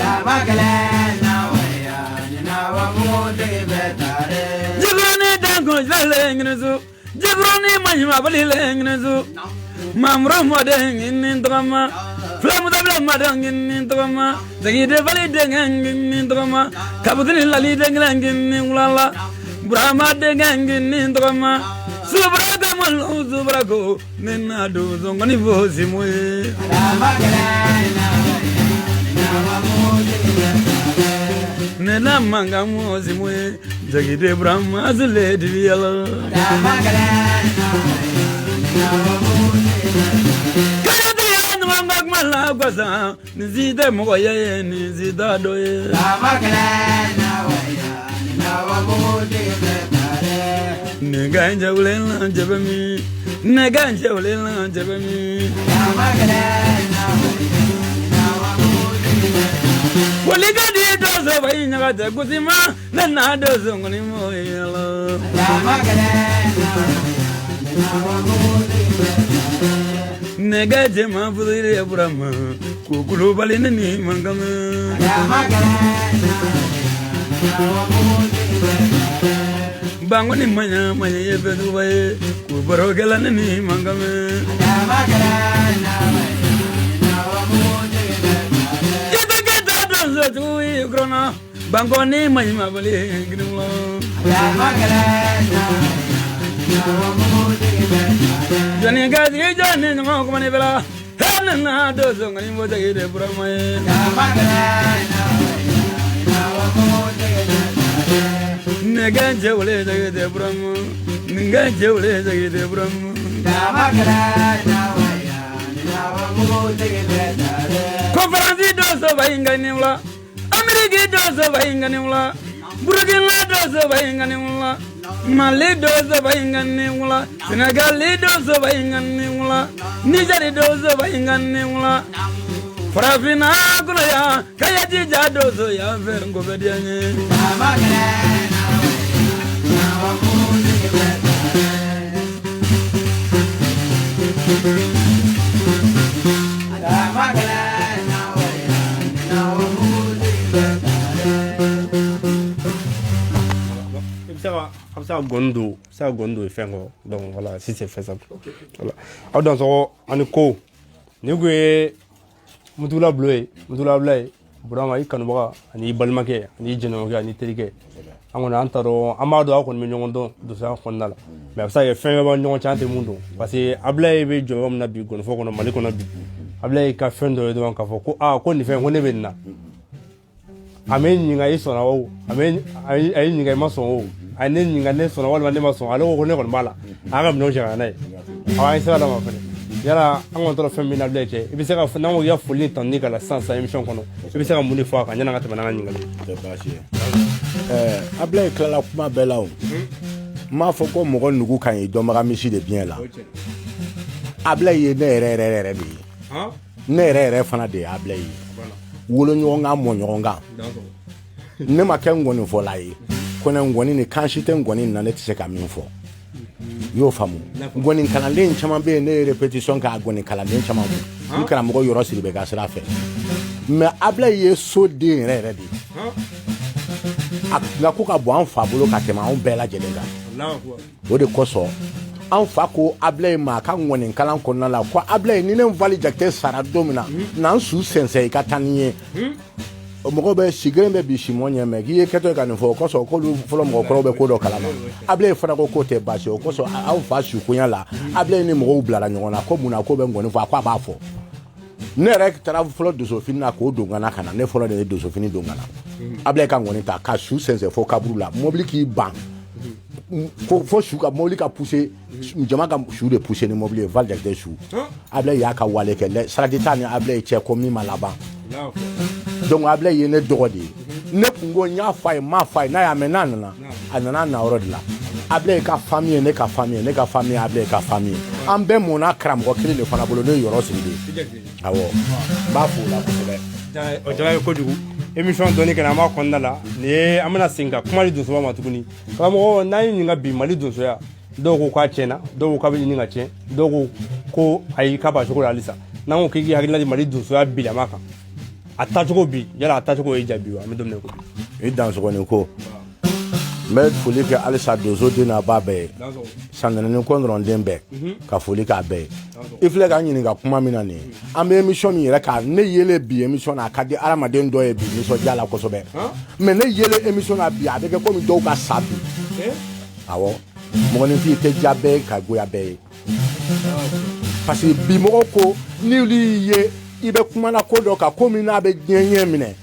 Speaker 3: jibroni dango jalengnezu jibroni mahima balilengnezu mamro modengin drama flamu da madangin drama jagide balidengin drama kabudni lali dengin ulala brahma dengin drama subraga mal subrago nenado zongani vosimwe nena manga mosimwe jagide brahma zle diala kana manga mala gaza nizide moye nizida doye neganja ulela jabami neganja ulela jabami waliga di dozo bayinya gata guzima nana dozo ngoni moyela negaje ma fudire burama kukulu balinani mangama bangoni manya manya yebe dubaye kubaro gelane ni mangame ibeke dadonzo tuwi grona bangoni manya mabali grimlo jani gazi jani ngo kumani bela hanna dozo ngani modagide buramaye neganje wole jagide brahma neganje wole jagide brahma konferansi doso bayingani wala ameriki doso bayingani wala burkina doso bayingani wala mali doso bayingani wala senegal doso bayingani wala niger doso bayingani wala farafina kuna ya kayati jadoso ya ver ngobedianye
Speaker 1: ça gondo et fengo donc voilà si c'est faisable voilà alors dans so an ko ni gwe mudula bleu burama ikanwa ani balmake ani jenoga ani terike angona antaro amado akon mi nyongo do sa khonnala mais ça y fin ba nyongo chante mundo parce que ablay be jom na bi gon foko no maliko na bi ablay ka fin do ka foko ko ni fin ngone benna amen nyinga iso na wo amen ay nyinga maso wo anen nyinga ne so na wal mande maso alo ko ne kon mala aga mi no jara nay awa isa la ma fene yala angon tro femina blete ibi se ka na wo ya fuli tan ni kala sans émission kono ibi se ka muni fo ka nyana ngata bananga nyinga
Speaker 2: te bashi ablay kala kuma bela o ma fo ko mo nugu kan yi do mara misi de bien là ablay ye ne re bi ne re fana de ablay wolo nyonga mo nyonga ne ma ken ngoni fo lai kona ngoni ni kanshite ngoni na ne tse ka minfo yo famu ngoni kala len chama be ne repetition ka ngoni kala len chama mu nkara mo yoro siribe ga sira fe mais abla ye so de re di na ko ka bo an fa bolo ka tema on bela jelenga o de koso an fa ko abla ma ka ngoni kala ko na la ko abla ni ne vali jakte sara domina na su sense ka taniye mo be sigren be bishimonya me giye keto ka nfo ko so ko lu folo mo ko be ko do kala ma able fana ko te ba se ko so an fa shu ko yan la able ni mo bla la nyona ko muna ko be ngoni fo akwa ba fo ne rek tara folo do so finna ko do ngana kana ne folo de do so fini do ngana able ka ngoni ta ka shu sense fo kabru la mobili ki ban ko fo shu ka mobili ka pousser jama ka shu de pousser ni mobili val de shu able ya ka wale ke le sradita ni able che ko mi malaba donc able ye ne dogodi ne kungo nya fay ma fay na ya menana anana na orodi la able ka famille ne ka famille able ka famille ambe mona kram ko kiri le fana bolo ne yoro sidi awo ba fu la ko
Speaker 1: o jara ye kojugu émission dɔɔni kɛnɛ an b'a kɔnɔna la nin ye an bɛna segin ka kuma di donsoba ma tuguni karamɔgɔ n'an ye ɲininka bi Mali donsoya dɔw ko k'a tiɲɛna dɔw ko k'a bɛ ɲini ka tiɲɛ dɔw ko ayi k'a b'a cogo la halisa n'an ko k'i hakilina di Mali donsoya bilama kan a tacogo bi yala a tacogo ye jaabi wa an bɛ don min na ko
Speaker 2: i dansɔgɔnin ko n bɛ foli kɛ halisa donso den n'a ba bɛɛ ye san naani ko dɔrɔn den bɛɛ ka foli k'a bɛɛ ye i filɛ k'an ɲininka kuma min na nin ye an bɛ émission min yɛrɛ kan ne yelen bi émission na a ka di hadamaden dɔ ye bi nisɔndiya la kosɛbɛ mais ne yelen émission na bi a bɛ kɛ komi dɔw ka sa bi awɔ mɔgɔninfin tɛ diya bɛɛ ye ka goya bɛɛ ye parce que bi mɔgɔ ko n'olu y'i ye i bɛ kumana ko dɔ kan ko min n'a bɛ diɲɛ ɲɛ minɛ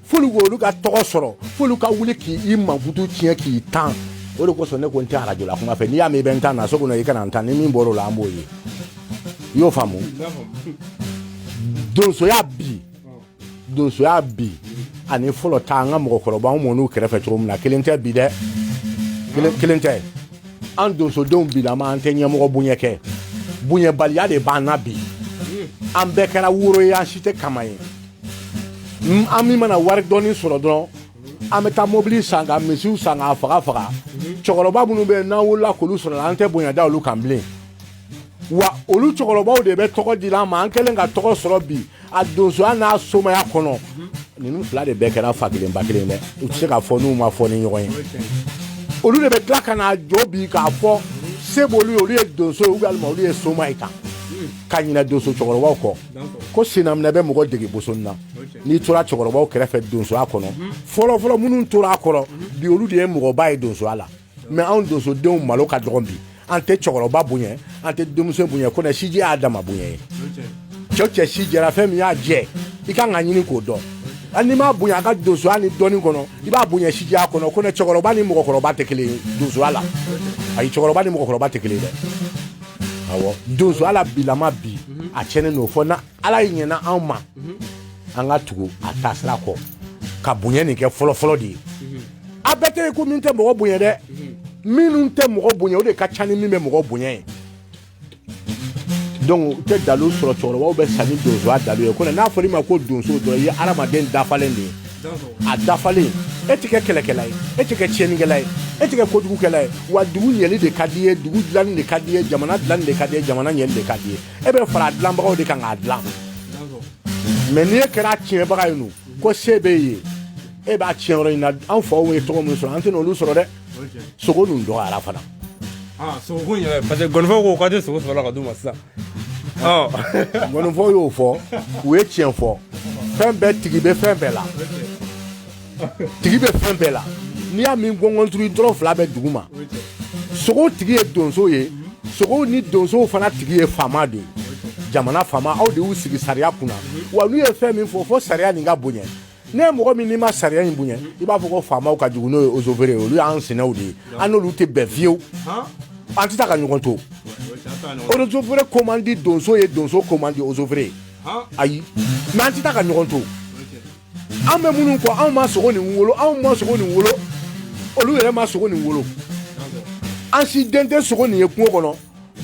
Speaker 2: f'olu k'olu ka tɔgɔ sɔrɔ f'olu ka wuli k'i mankutu tiɲɛ k'i tan o de kosɔn ne ko n tɛ arajo la kuma fɛ n'i y'a mɛn i bɛ n tan na so kɔnɔ i kana n tan ni min bɔr'o la an b'o ye i y'o faamu donsoya bi ani fɔlɔ ta an ka mɔgɔkɔrɔbaw mɔn'u kɛrɛfɛ cogo min na kelen tɛ bi dɛ kelen tɛ an donsodenw bilama an tɛ ɲɛmɔgɔ bonya kɛ bonyabaliya de b'an na bi an bɛɛ kɛra woro ye an si tɛ kama ye an min mana wari dɔɔni sɔrɔ dɔrɔn an bɛ taa mobili san ka misiw san k'a faga cɛkɔrɔba minnu bɛ yen n'an wolola k'olu sɔrɔ an tɛ bonya da olu kan bilen wa olu cɛkɔrɔbaw de bɛ tɔgɔ di an ma an kɛlen ka tɔgɔ sɔrɔ bi a donsoya n'a somaya kɔnɔ ninnu fila de bɛɛ kɛra fa kelen ba kelen dɛ u tɛ se ka fɔ n'u ma fɔ ni ɲɔgɔn ye olu de bɛ tila ka n'a jɔ bi k'a fɔ se b'olu ye olu ye donso ye walima olu ye soma ye kan ka ɲinɛ donso cɛkɔrɔbaw kɔ ko sennaminɛ bɛ mɔgɔ dege bosonni na n'i tora cɛkɔrɔbaw kɛrɛfɛ donsoya kɔnɔ fɔlɔ minnu tora a kɔrɔ bi olu de ye mɔgɔba ye donsoya la mais anw donsodenw malo ka dɔgɔn bi an tɛ cɛkɔrɔba bonya an tɛ denmuso bonya ko siji y'a dama bonya ye cɛ si jɛra fɛn min y'a jɛ i kan ka ɲini k'o dɔn hali n'i m'a bonya a ka donsoya ni dɔɔni kɔnɔ i b'a bonya sijiya kɔnɔ ko cɛkɔrɔba ni mɔgɔkɔrɔba tɛ kelen ye donsoya la ayi cɛkɔrɔba ni mɔgɔkɔrɔba tɛ kelen ye dɛ awɔ donsoya la bilama bi a tiɲɛnen don fɔ na ala ye ɲɛna anw ma an ka tugu a taasira kɔ ka bonya nin kɛ fɔlɔ de ye a bɛɛ tɛ ko min tɛ mɔgɔ bonya dɛ minnu tɛ mɔgɔ bonya o de ka ca ni min bɛ mɔgɔ bonya ye donc u tɛ dalu sɔrɔ cɛkɔrɔbaw bɛ sa ni donsoya dalu ye ko n'a fɔra i ma ko donso dɔrɔn i ye hadamaden dafalen de ye a dafalen e tɛ kɛ kɛlɛkɛla ye e tɛ kɛ tiɲɛnikɛla ye e tɛ kɛ kojugukɛla ye wa dugu ɲɛli de ka di ye dugu dilanni de ka di ye jamana dilanni de ka di ye jamana ɲɛli de ka di ye e bɛ fara dilanbagaw de kan k'a dilan mais n'i e kɛra tiɲɛbaga ye no ko se b'e ye e b'a tiɲɛ yɔrɔ in na an faw ye tɔgɔ min sɔrɔ an tɛ n'olu sɔrɔ dɛ sogo ninnu dɔgɔyara fana
Speaker 1: sogo ko yɛrɛ parce que gɔnifɔw ko k'a tɛ sogo sɔrɔ ka d'u ma sisan
Speaker 2: gɔnifɔw y'o fɔ u ye tiɲɛ fɔ fɛn bɛɛ tigi bɛ fɛn bɛɛ la tigi bɛ fɛn bɛɛ la n'i y'a min gɔngɔnturu dɔrɔn fila bɛ dugu ma sogo tigi ye donso ye sogo ni donsow fana tigi ye faama de ye jamana faama aw de y'u sigi sariya kunna wa n'u ye fɛn min fɔ sariya nin ka bonya ne ye mɔgɔ min n'i ma sariya in bonya i b'a fɔ ko faamaw ka jugu n'o ye ozofere ye olu y'an sinɛw de ye an n'olu tɛ bɛn fiyewu an tɛ taa ka ɲɔgɔn to ozofere ko man di donso ye donso ko man di ozofere ye ayi mais an tɛ taa ka ɲɔgɔn to an bɛ minnu kɔ anw ma sogo nin wolo anw ma sogo nin wolo olu yɛrɛ ma sogo nin wolo an si den tɛ sogo nin ye kungo kɔnɔ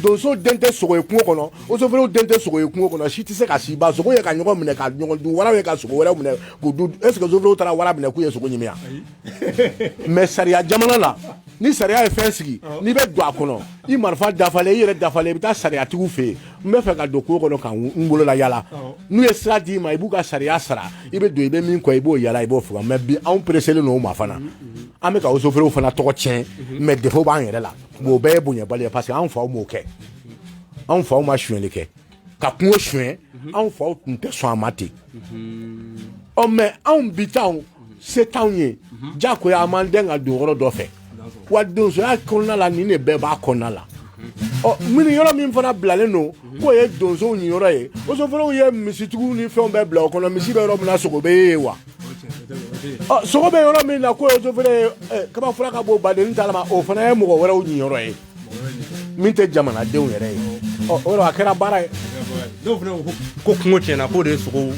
Speaker 2: donso den tɛ sogo ye kungo kɔnɔ osoferew den tɛ sogo ye kungo kɔnɔ si tɛ se ka si ba sogo ye ka ɲɔgɔn minɛ ka ɲɔgɔn dun waraw ye ka sogo wɛrɛw minɛ k'u dun est ce que osoferew taara wara minɛ k'u ye sogo ɲimi yan mais sariya jamana la ni sariya ye fɛn sigi n'i bɛ don a kɔnɔ i marifa dafalen i yɛrɛ dafalen i bɛ taa sariyatigiw fɛ yen n bɛ fɛ ka don kungo kɔnɔ ka n bolola yala n'u ye sira d'i ma i b'u ka sariya sara i bɛ don i bɛ min kɔ i b'o yala i b'o faga mais bi anw pereselen don o ma fana an bɛ ka osoferew fana tɔgɔ tiɲɛ mais défaut b'an yɛrɛ la o bɛɛ ye bonyabali ye parce que anw faw m'o kɛ anw faw ma suyɛnli kɛ ka kungo suyɛn anw faw tun tɛ sɔn a ma ten mais anw bi t'anw se t'anw ye jagoya an m'an dɛn ka don yɔrɔ dɔ fɛ wa donsoya kɔnɔna la nin de bɛɛ b'a kɔnɔna la minnu yɔrɔ min fana bilalen don k'o ye donsow nin yɔrɔ ye osoferew ye misitigiw ni fɛnw bɛɛ bila o kɔnɔ misi bɛ yɔrɔ min na sogo bɛ ye wa sogo bɛ yɔrɔ min na k'o ye osofere ye kaba fura ka bɔ badennin ta la ma o fana ye mɔgɔ wɛrɛw nin yɔrɔ ye min tɛ jamanadenw yɛrɛ ye o a kɛra baara ye
Speaker 1: dɔw fana ko kungo tiɲɛna k'o de ye sogo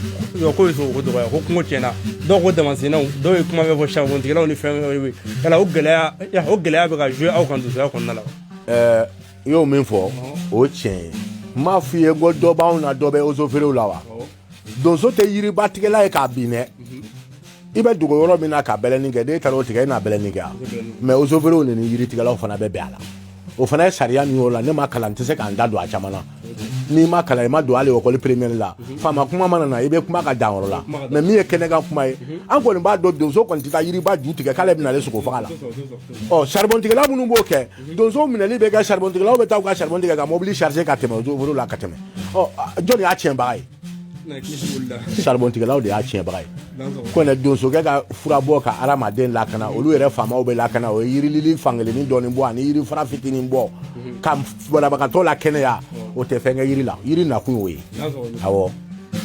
Speaker 1: k'o ye sogo ko dɔgɔya ko kungo tiɲɛna dɔw ko damansinɛw dɔw ye kuma bɛ fɔ siyɛnkuntigilaw ni fɛn wɛrɛw yala o gɛlɛya bɛ ka jouer aw kan donsoya kɔnɔna la
Speaker 2: i y'o min fɔ o ye tiɲɛ ye n m'a f'i ye ko dɔ b'anw na dɔ bɛ osoferew la wa donso tɛ yiriba tigɛla ye k'a bin dɛ i bɛ dogo yɔrɔ min na ka bɛlɛnin kɛ n'e taara o tigɛ e n'a bɛlɛnin kɛ mais osofelew ni yiri tigɛlaw fana bɛ bɛn a la o fana ye sariya min y'o la ne ma kalan n tɛ se k'an da don a caman na n'i ma kalan i ma don hali école première la faama kuma mana na i bɛ kuma ka dan yɔrɔ la mais min ye kɛnɛkan kuma ye an kɔni b'a dɔn donso kɔni tɛ taa yiriba ju tigɛ k'ale bɛna ale sogo faga la ɔ charbon tigɛla minnu b'o kɛ donso minɛli bɛ kɛ charbon tigɛlaw bɛ taa u ka charbon tigɛ ka mobili charger ka tɛmɛ osofelew la ka tɛmɛ ɔ jɔnni y'a tiɲɛbaga ye charbon tigɛlaw de y'a tiɲɛbaga ye ko ne donsokɛ ka furabɔ ka adamaden lakana olu yɛrɛ faamaw bɛ lakana o ye yirilili fankelennin dɔɔnin bɔ ani yiri fara fitinin bɔ ka banabagatɔ la kɛnɛya o tɛ fɛn kɛ yiri la yiri nakun y'o ye awɔ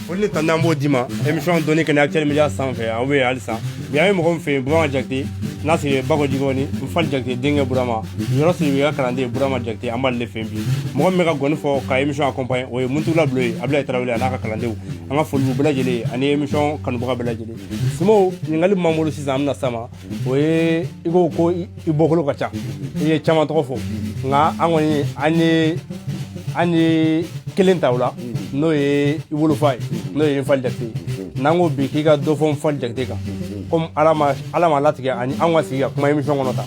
Speaker 1: foli ni tandan b'o d'i ma émission dɔnni kɛnɛ Actuel Media sanfɛ aw bɛ yen halisa bi an ye mɔgɔ min fɛ yen Burama Jakite n'a sigi Bako Jikɔrɔni Nfali Jakite denkɛ Burama yɔrɔ sigi ka kalanden Burama Jakite an b'ale de fɛ yen bi mɔgɔ min bɛ ka gɔni fɔ ka émission accompagner o ye Muntugula Bulo ye Abulayi Tarawele a n'a ka kalandenw an ka foli b'u bɛɛ lajɛlen ye ani émission kanubaga bɛɛ lajɛlen Sumo ɲininkali min b'an bolo sisan an bɛna s'a ma o ye i ko ko i bɔkolo ka ca i ye caman tɔgɔ fɔ nka an kɔni an ye kelen ta o la n'o ye i wolofa ye n'o ye Nfali Jakite n'an ko bi k'i ka dɔ fɔ Nfali Jakite kan comme ala ma latigɛ ani an ka sigi ka kuma émission kɔnɔ ta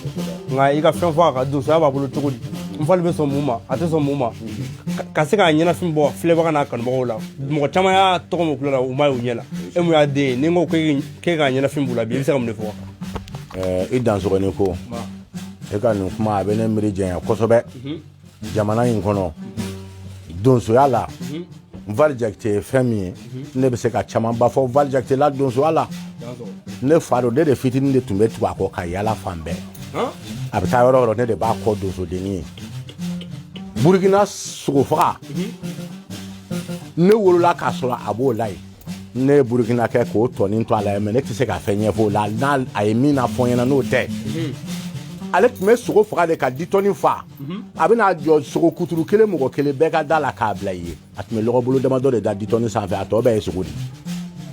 Speaker 1: nka i ka fɛn fɔ a ka donsoya b'a bolo cogo di Nfali bɛ sɔn mun ma a tɛ sɔn mun ma ka se k'a ɲɛnafin bɔ filɛbaga n'a kanubagaw la mɔgɔ caman y'a tɔgɔ min kulo la u m'a ye u ɲɛ la e mun y'a den ye ni n ko k'e k'a ɲɛnafin b'u la bi i bɛ se ka mun de fɔ
Speaker 2: i dansɔgɔnin ko e ka nin kuma a bɛ ne miiri janya kosɛbɛ jamana in kɔnɔ donsoya la Nfali Jakite ye fɛn min ye ne bɛ se ka camanba fɔ Nfali Jakite la donsoya la ne fa don ne de fitinin de tun bɛ tugu a kɔ ka yala fan bɛɛ a bɛ taa yɔrɔ yɔrɔ ne de b'a kɔ donsodennin ye Burukina sogo faga ne wolola k'a sɔrɔ a b'o la yen ne ye Burukina kɛ k'o tɔnin to a la mais ne tɛ se ka fɛn ɲɛfɔ o la n'a a ye min na fɔ n ɲɛna n'o tɛ ale tun bɛ sogo faga de ka ditɔni fa a bɛna jɔ sogo kuturu kelen mɔgɔ kelen bɛɛ ka da la k'a bila i ye a tun bɛ lɔgɔbolo damadɔ de da ditɔni sanfɛ a tɔ bɛɛ ye sogo di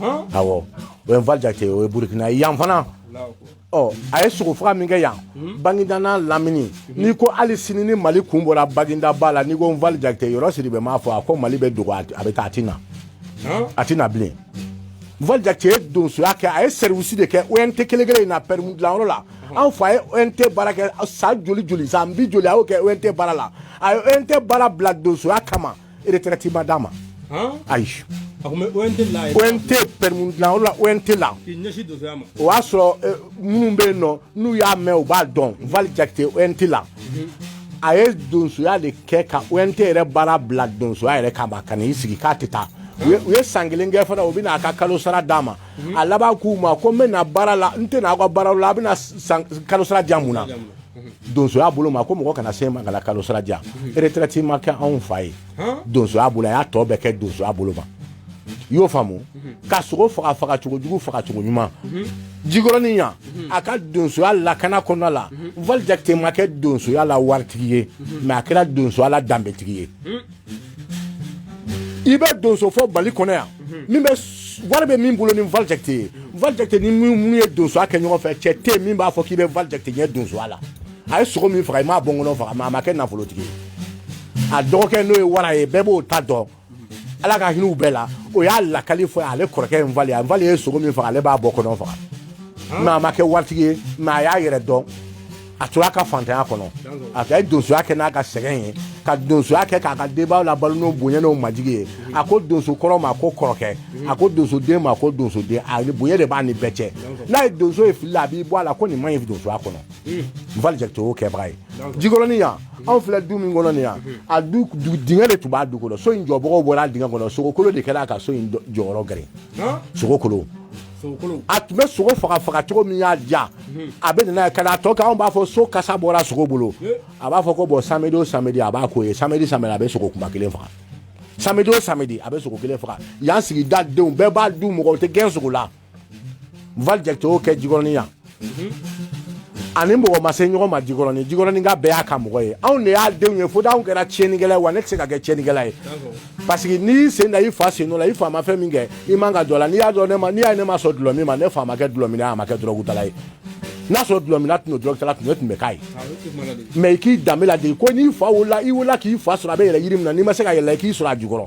Speaker 2: awɔ o ye Nfali Jakite o ye Burukina ye yan fana ɔ a ye sogo faga min kɛ yan Baginda n'a Lamini n'i ko hali sini ni Mali kun bɔra Baginda ba la n'i ko Nfali Jakite yɔrɔ Sidibe m'a fɔ a ko Mali bɛ dogo a bɛ taa a tɛ na bilen Nfali Jakite ye donsoya kɛ a ye service de kɛ ONT kelen in na permis dilanyɔrɔ la an fa ye ONT baara kɛ san joli san bi joli a y'o kɛ ONT baara la a ye ONT baara bila donsoya kama retraite ma d'a ma ayi ONT permis dilanyɔrɔ la ONT la o y'a sɔrɔ minnu bɛ yen nɔ n'u y'a mɛn u b'a dɔn Nfali Jakite ONT la a ye donsoya de kɛ ka ONT yɛrɛ baara bila donsoya yɛrɛ kama ka n'i sigi k'a tɛ taa u ye san kelen kɛ fana u bɛna a ka kalo sara d'a ma a laban k'u ma ko n bɛ na baara la n tɛ na aw ka baara la a bɛna kalo sara di yan mun na donsoya bolo ma ko mɔgɔ kana se ma ka kalo sara di yan retraite ma kɛ anw fa ye donsoya bolo a y'a tɔ bɛɛ kɛ donsoya bolo ma i y'o faamu ka sogo faga cogo jugu faga cogo ɲuman Jikɔrɔni yan a ka donsoya lakana kɔnɔna la Nfali Jakite ma kɛ donsoya la waritigi ye mais a kɛra donsoya la danbetigi ye i bɛ donso fɔ Mali kɔnɔ yan min bɛ wari bɛ min bolo ni Nfali Jakite ye Nfali Jakite ni minnu ye donsoya kɛ ɲɔgɔn fɛ cɛ tɛ min b'a fɔ k'i bɛ Nfali Jakite ɲɛ donsoya la a ye sogo min faga i m'a bɔnkɔnɔ faga mais a ma kɛ nafolotigi ye a dɔgɔkɛ n'o ye wara ye bɛɛ b'o ta dɔn Ala ka hinɛ u bɛɛ la o y'a lakali fɔ ale kɔrɔkɛ Nfali ye sogo min faga ale b'a bɔ kɔnɔ faga mais a ma kɛ waritigi ye mais a y'a yɛrɛ dɔn a tora a ka fantanya kɔnɔ a ye donsoya kɛ n'a ka sɛgɛn ye ka donsoya kɛ k'a ka denbayaw labalo n'o bonya n'o majigi ye a ko donso kɔrɔ ma ko kɔrɔkɛ a ko donsoden ma ko donsoden a bonya de b'a ni bɛɛ cɛ n'a ye donso ye fili la a b'i bɔ a la ko nin man ɲi donsoya kɔnɔ Nfali Jakite y'o kɛbaga ye Jikɔrɔni yan anw filɛ du min kɔnɔ nin yan a du dingɛ de tun b'a du kɔnɔ so in jɔbagaw bɔra a dingɛ kɔnɔ sogokolo de kɛra a ka so in jɔyɔrɔ gɛrɛ sogokolo a tun bɛ sogo faga cogo min y'a diya a bɛ nana ka n'a tɔ kɛ anw b'a fɔ so kasa bɔra sogo bolo a b'a fɔ ko bon samedi o samedi a b'a k'o ye samedi a bɛ sogo kunba kelen faga samedi o samedi a bɛ sogo kelen faga yan sigida denw bɛɛ b'a du mɔgɔw tɛ gɛn sogo la Nfali Jakite y'o kɛ Jikɔrɔni yan ani mɔgɔ ma se ɲɔgɔn ma Jikɔrɔni ka bɛɛ y'a ka mɔgɔ ye anw de y'a denw ye fo anw kɛra tiɲɛnikɛla ye wa ne tɛ se ka kɛ tiɲɛnikɛla ye parce que n'i sen da i fa sen dɔ la i fa ma fɛn min kɛ i man ka jɔ a la n'i y'a ye ne ma sɔn dulɔ min ma ne fa ma kɛ dulɔ minɛ a ma kɛ dɔrɔgutala ye n'a sɔrɔ dulɔ minɛ tun don dɔrɔgutala tun bɛ k'a ye mais i k'i danbe lade ko n'i fa wolola i wolola k'i fa sɔrɔ a bɛ yɛlɛ yiri min na n'i ma se ka yɛlɛ i k'i sɔrɔ a jukɔrɔ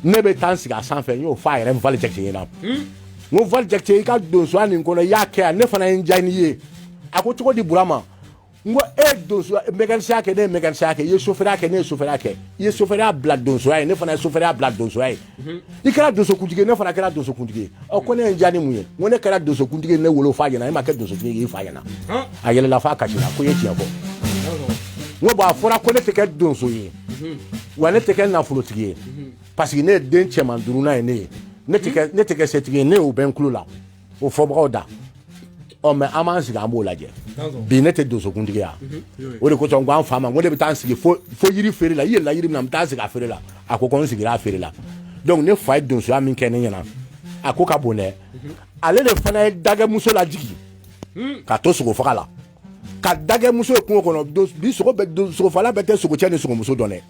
Speaker 2: ne bɛ taa n sigi a sanfɛ n y'o fɔ a yɛrɛ Val Jakite ɲɛna n ko Val Jakite i ka donsoya nin kɔnɔ i y'a kɛ yan ne fana ye n diya n'i ye a ko cogo di Burama n ko e donsoya mécanicien kɛ ne ye mécanicien kɛ i ye chauffeur kɛ ne ye chauffeur kɛ i ye chauffeur bila donsoya ye ne fana ye chauffeur bila donsoya ye i kɛra donsokuntigi ne fana kɛra donsokuntigi ye ko ne ye n diya ni mun ye n ko ne kɛra donsokuntigi ne wolo f'a ɲɛna e ma kɛ donsokuntigi ye i fa ɲɛna a yɛlɛla f'a kasira ko n ye tiɲɛ fɔ n ko bon a fɔra ko ne tɛ kɛ donso ye wa ne tɛ kɛ nafolotigi ye parce que ne ye den cɛman duurunan ye ne ye ne tɛ kɛ setigi ye ne y'o bɛ n tulo la o fɔbagaw da mais an b'an sigi an b'o lajɛ bi ne tɛ donsokuntigi ya o de kosɔn n ko an fa ma n ko ne bɛ taa n sigi fo yiri feere la i yɛlɛla yiri min na n bɛ taa n sigi a feere la a ko n sigira a feere la donc ne fa ye donsoya min kɛ ne ɲɛna a ko ka bon dɛ ale de fana ye dagɛmuso lajigi ka to sogo faga la ka dagɛmuso ye kungo kɔnɔ bi sogofala bɛɛ tɛ sogocɛ ni sogomuso dɔn dɛ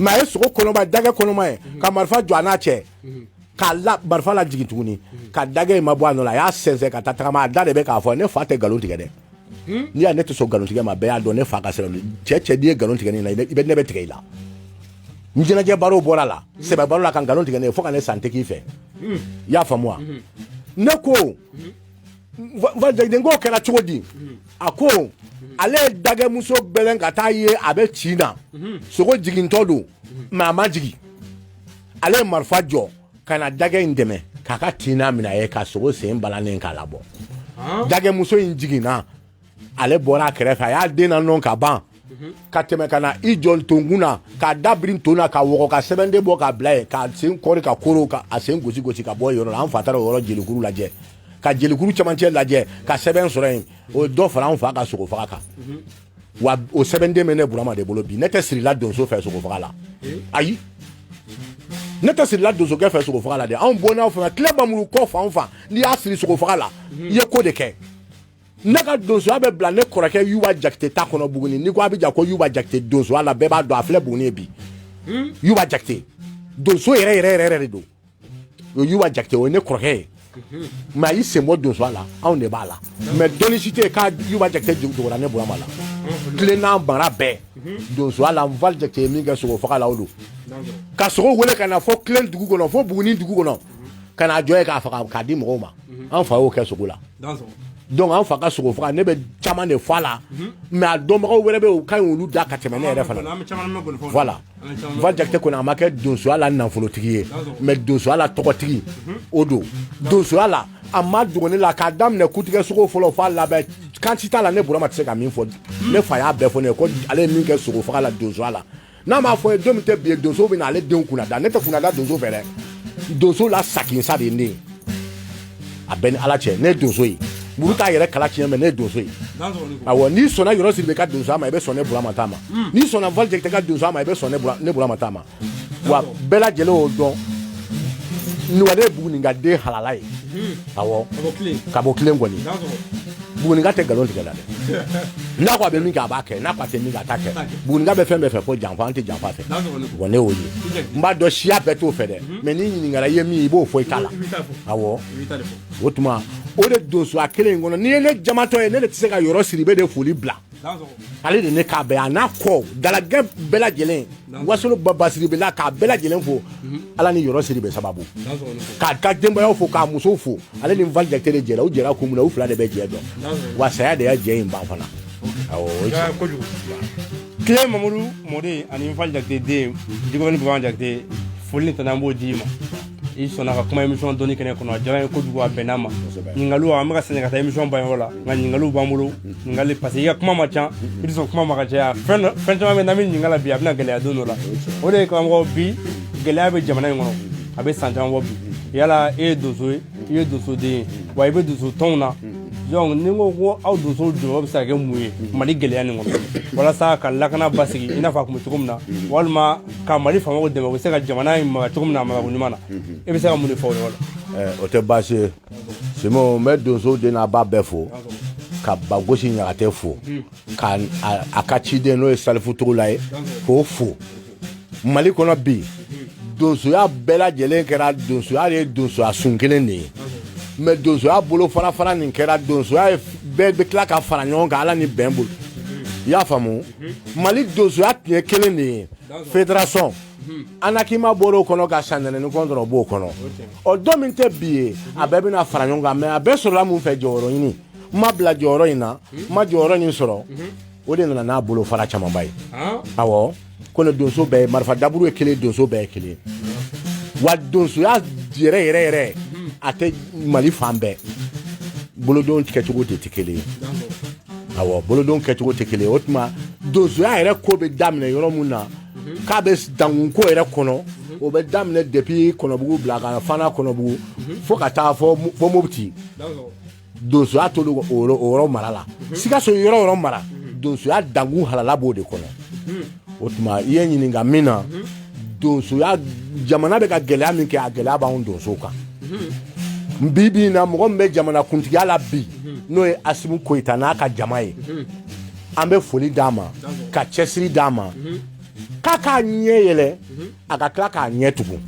Speaker 2: mais a ye sogo kɔnɔma dagɛ kɔnɔma ye ka marifa jɔ a n'a cɛ k'a marifa la jigin tuguni ka dagɛ in ma bɔ a nɔ la a y'a sɛnsɛn ka taa tagama a da de bɛ k'a fɔ ne fa tɛ nkalon tigɛ dɛ n'i y'a ne tɛ sɔn nkalon tigɛ ma bɛɛ y'a dɔn ne fa ka sira cɛ n'i ye nkalon tigɛ nin na ne bɛ tigɛ i la n jinɛjɛ barow bɔra la sɛbɛ baro la ka nkalon tigɛ ne ye fo ka ne san tɛgɛ i fɛ i y'a faamu wa ne ko Valjakite ko kɛra cogo di a ko ale ye dagɛmuso bɛlɛn ka taa ye a bɛ ci na sogo jigintɔ don mais a ma jigin ale ye marifa jɔ ka na dagɛ in dɛmɛ k'a ka tina minɛ a ye ka sogo sen balannen k'a labɔ dagɛmuso in jiginna ale bɔra a kɛrɛfɛ a y'a den nanɔn ka ban ka tɛmɛ ka na i jɔ tonkun na k'a da biri nton na ka wɔgɔ ka sɛbɛnden bɔ k'a bila ye k'a sen kɔri ka koro ka a sen gosi gosi ka bɔ yɔrɔ la an fa taara o yɔrɔ jelikuru lajɛ ka jelikuru camancɛ lajɛ ka sɛbɛn sɔrɔ yen o dɔ fara an fa ka sogo faga kan wa o sɛbɛnden bɛ ne Burama de bolo bi ne tɛ sirila donso fɛ sogo faga la ayi ne tɛ sirila donsokɛ fɛ sogo faga la dɛ anw bɔnnaw fɛ tile bamuru kɔ fan o fan n'i y'a siri sogo faga la i ye ko de kɛ ne ka donsoya bɛ bila ne kɔrɔkɛ Yuba Jakite ta kɔnɔ Buguni n'i ko a bɛ ja ko Yuba Jakite donsoya la bɛɛ b'a dɔn a filɛ Buguni ye bi Yuba Jakite donso yɛrɛ de don o Yuba Jakite o ye ne kɔrɔkɛ ye mais a y'i sen bɔ donsoya la anw de b'a la mais dɔnni si tɛ yen k'a Yuba Jakite jogora ne Burama la tile n'an banna bɛɛ donsoya la Val Jakite ye min kɛ sogo faga la o don ka sogo wele ka na fɔ tile dugu kɔnɔ fɔ Buguni dugu kɔnɔ ka na jɔ ye k'a faga k'a di mɔgɔw ma an fa y'o kɛ sogo la donc an fa ka sogo faga ne bɛ caman de fɔ a la mais a dɔnbagaw wɛrɛ bɛ yen o ka ɲi olu da ka tɛmɛ ne yɛrɛ fana voilà Val Jakite kɔni a ma kɛ donsoya la nafolotigi ye mais donsoya la tɔgɔtigi o don donsoya la a ma dogo ne la k'a daminɛ kutigɛ sogo fɔlɔ f'a labɛn kanti t'a la ne Burama tɛ se ka min fɔ ne fa y'a bɛɛ fɔ ne ye ko ale ye min kɛ sogo faga la donsoya la n'a m'a fɔ ye don min tɛ bi ye donso bɛ na ale denw kunna da ne tɛ kunna da donso fɛ dɛ donso la sakinsa de ye ne ye a bɛɛ ni Ala cɛ ne ye donso ye muru t'a yɛrɛ kala tiɲɛ mais ne ye donso ye awɔ n'i sɔnna Yɔrɔ Sidibe ka donsoya ma i bɛ sɔn ne Burama ta ma n'i sɔnna Val Jakite ka donsoya ma i bɛ sɔn ne Burama ta ma wa bɛɛ lajɛlen y'o dɔn Nuwale ye Buguninka den halala ye awɔ ka bɔ Kilen kɔni Buguninka tɛ nkalon tigɛ la dɛ n'a ko a bɛ min kɛ a b'a kɛ n'a ko a tɛ min kɛ a t'a kɛ Buguninka bɛ fɛn bɛɛ fɛ fɔ janfa an tɛ janfa fɛ bon ne y'o ye n b'a dɔn siya bɛɛ t'o fɛ dɛ mais n'i ɲininkara i ye min i b'o fɔ i ta la awɔ o tuma o de donsoya kelen in kɔnɔ n'i ye ne jamatɔ ye ne de tɛ se ka Yɔrɔ Sidibe de foli bila ale de ne k'a bɛɛ a n'a kɔ dalagɛ bɛɛ lajɛlen Wasolo Baba Sidibe la k'a bɛɛ lajɛlen fo Ala ni Yɔrɔ Sidibe sababu k'a ka denbayaw fo k'a musow fo ale ni Val Jakite de jɛra u jɛra kun min na u fila de bɛ jɛ dɔn wa saya de y'a jɛ in ban fana awɔ o ye kojugu
Speaker 1: Tile Mamadu Mɔden ani Val Jakite den Dikɔrɔni Burama Jakite foli ni tana an b'o d'i ma i sɔnna ka kuma émission dɔnni kɛnɛ kɔnɔ a diyara n ye kojugu a bɛnna ma ɲininkaliw an bɛ ka sɛnɛ ka taa émission ban yɔrɔ la nka ɲininkaliw b'an bolo ɲininkali parce que i ka kuma ma ca i tɛ sɔn kuma ma ka caya fɛn caman bɛ n'an bɛ ɲininkali la bi a bɛna gɛlɛya don dɔ la o de ye karamɔgɔ bi gɛlɛya bɛ jamana in kɔnɔ a bɛ san caman bɔ bi yala e ye donso ye i ye donsoden ye wa i bɛ donso tɔnw na donc ni ko ko aw donso jɔyɔrɔ bɛ se ka kɛ mun ye Mali gɛlɛya nin kɔnɔ walasa ka lakana basigi i n'a fɔ a tun bɛ cogo min na walima ka Mali faamaw dɛmɛ u bɛ se ka jamana in mara cogo min na a marako ɲuman na e bɛ se ka mun de fɔ o yɔrɔ la.
Speaker 2: o tɛ baasi ye Simon n bɛ donso den n'a ba bɛɛ fo ka Bagosi Ɲagate fo ka a ka ciden n'o ye Salifu Tugula ye k'o fo Mali kɔnɔ bi donsoya bɛɛ lajɛlen kɛra donsoya de ye donsoya sun kelen de ye mais donsoya bolo fara nin kɛra donsoya bɛɛ bɛ tila ka fara ɲɔgɔn kan Ala ni bɛn bolo i y'a faamu Mali donsoya tun ye kelen de ye fédération anakima boro kono ka sanene ni kondro bo kono o dominte biye abe na faranyonga me abe so la mu fe joro yini ma bla joro ina ma joro ni soro o de na bolo fara chama bay awo kono donso be marfa daburu ekele donso be ekele wa donso ya dire ate mali fambe bolo don kechugo te tikele awo bolo don kechugo tikele otma donso ya ere ko be damne yoro muna ka be dangun ko ere kono o be damne depuis kono bugu blaga fana kono bugu fo ka ta fo mobti donso ya tolu oro marala sika so yoro mara donso ya dangun halala bo de kono otma yenyi ninga mina donso ya jamana be ka gele min ke a gele ba on donso ka bibi na mo be jamana kuntigi ala bi no e Asimu Koita na ka jamae ambe foli dama ka chesiri dama kaka nyeyele aga klaka nyetugu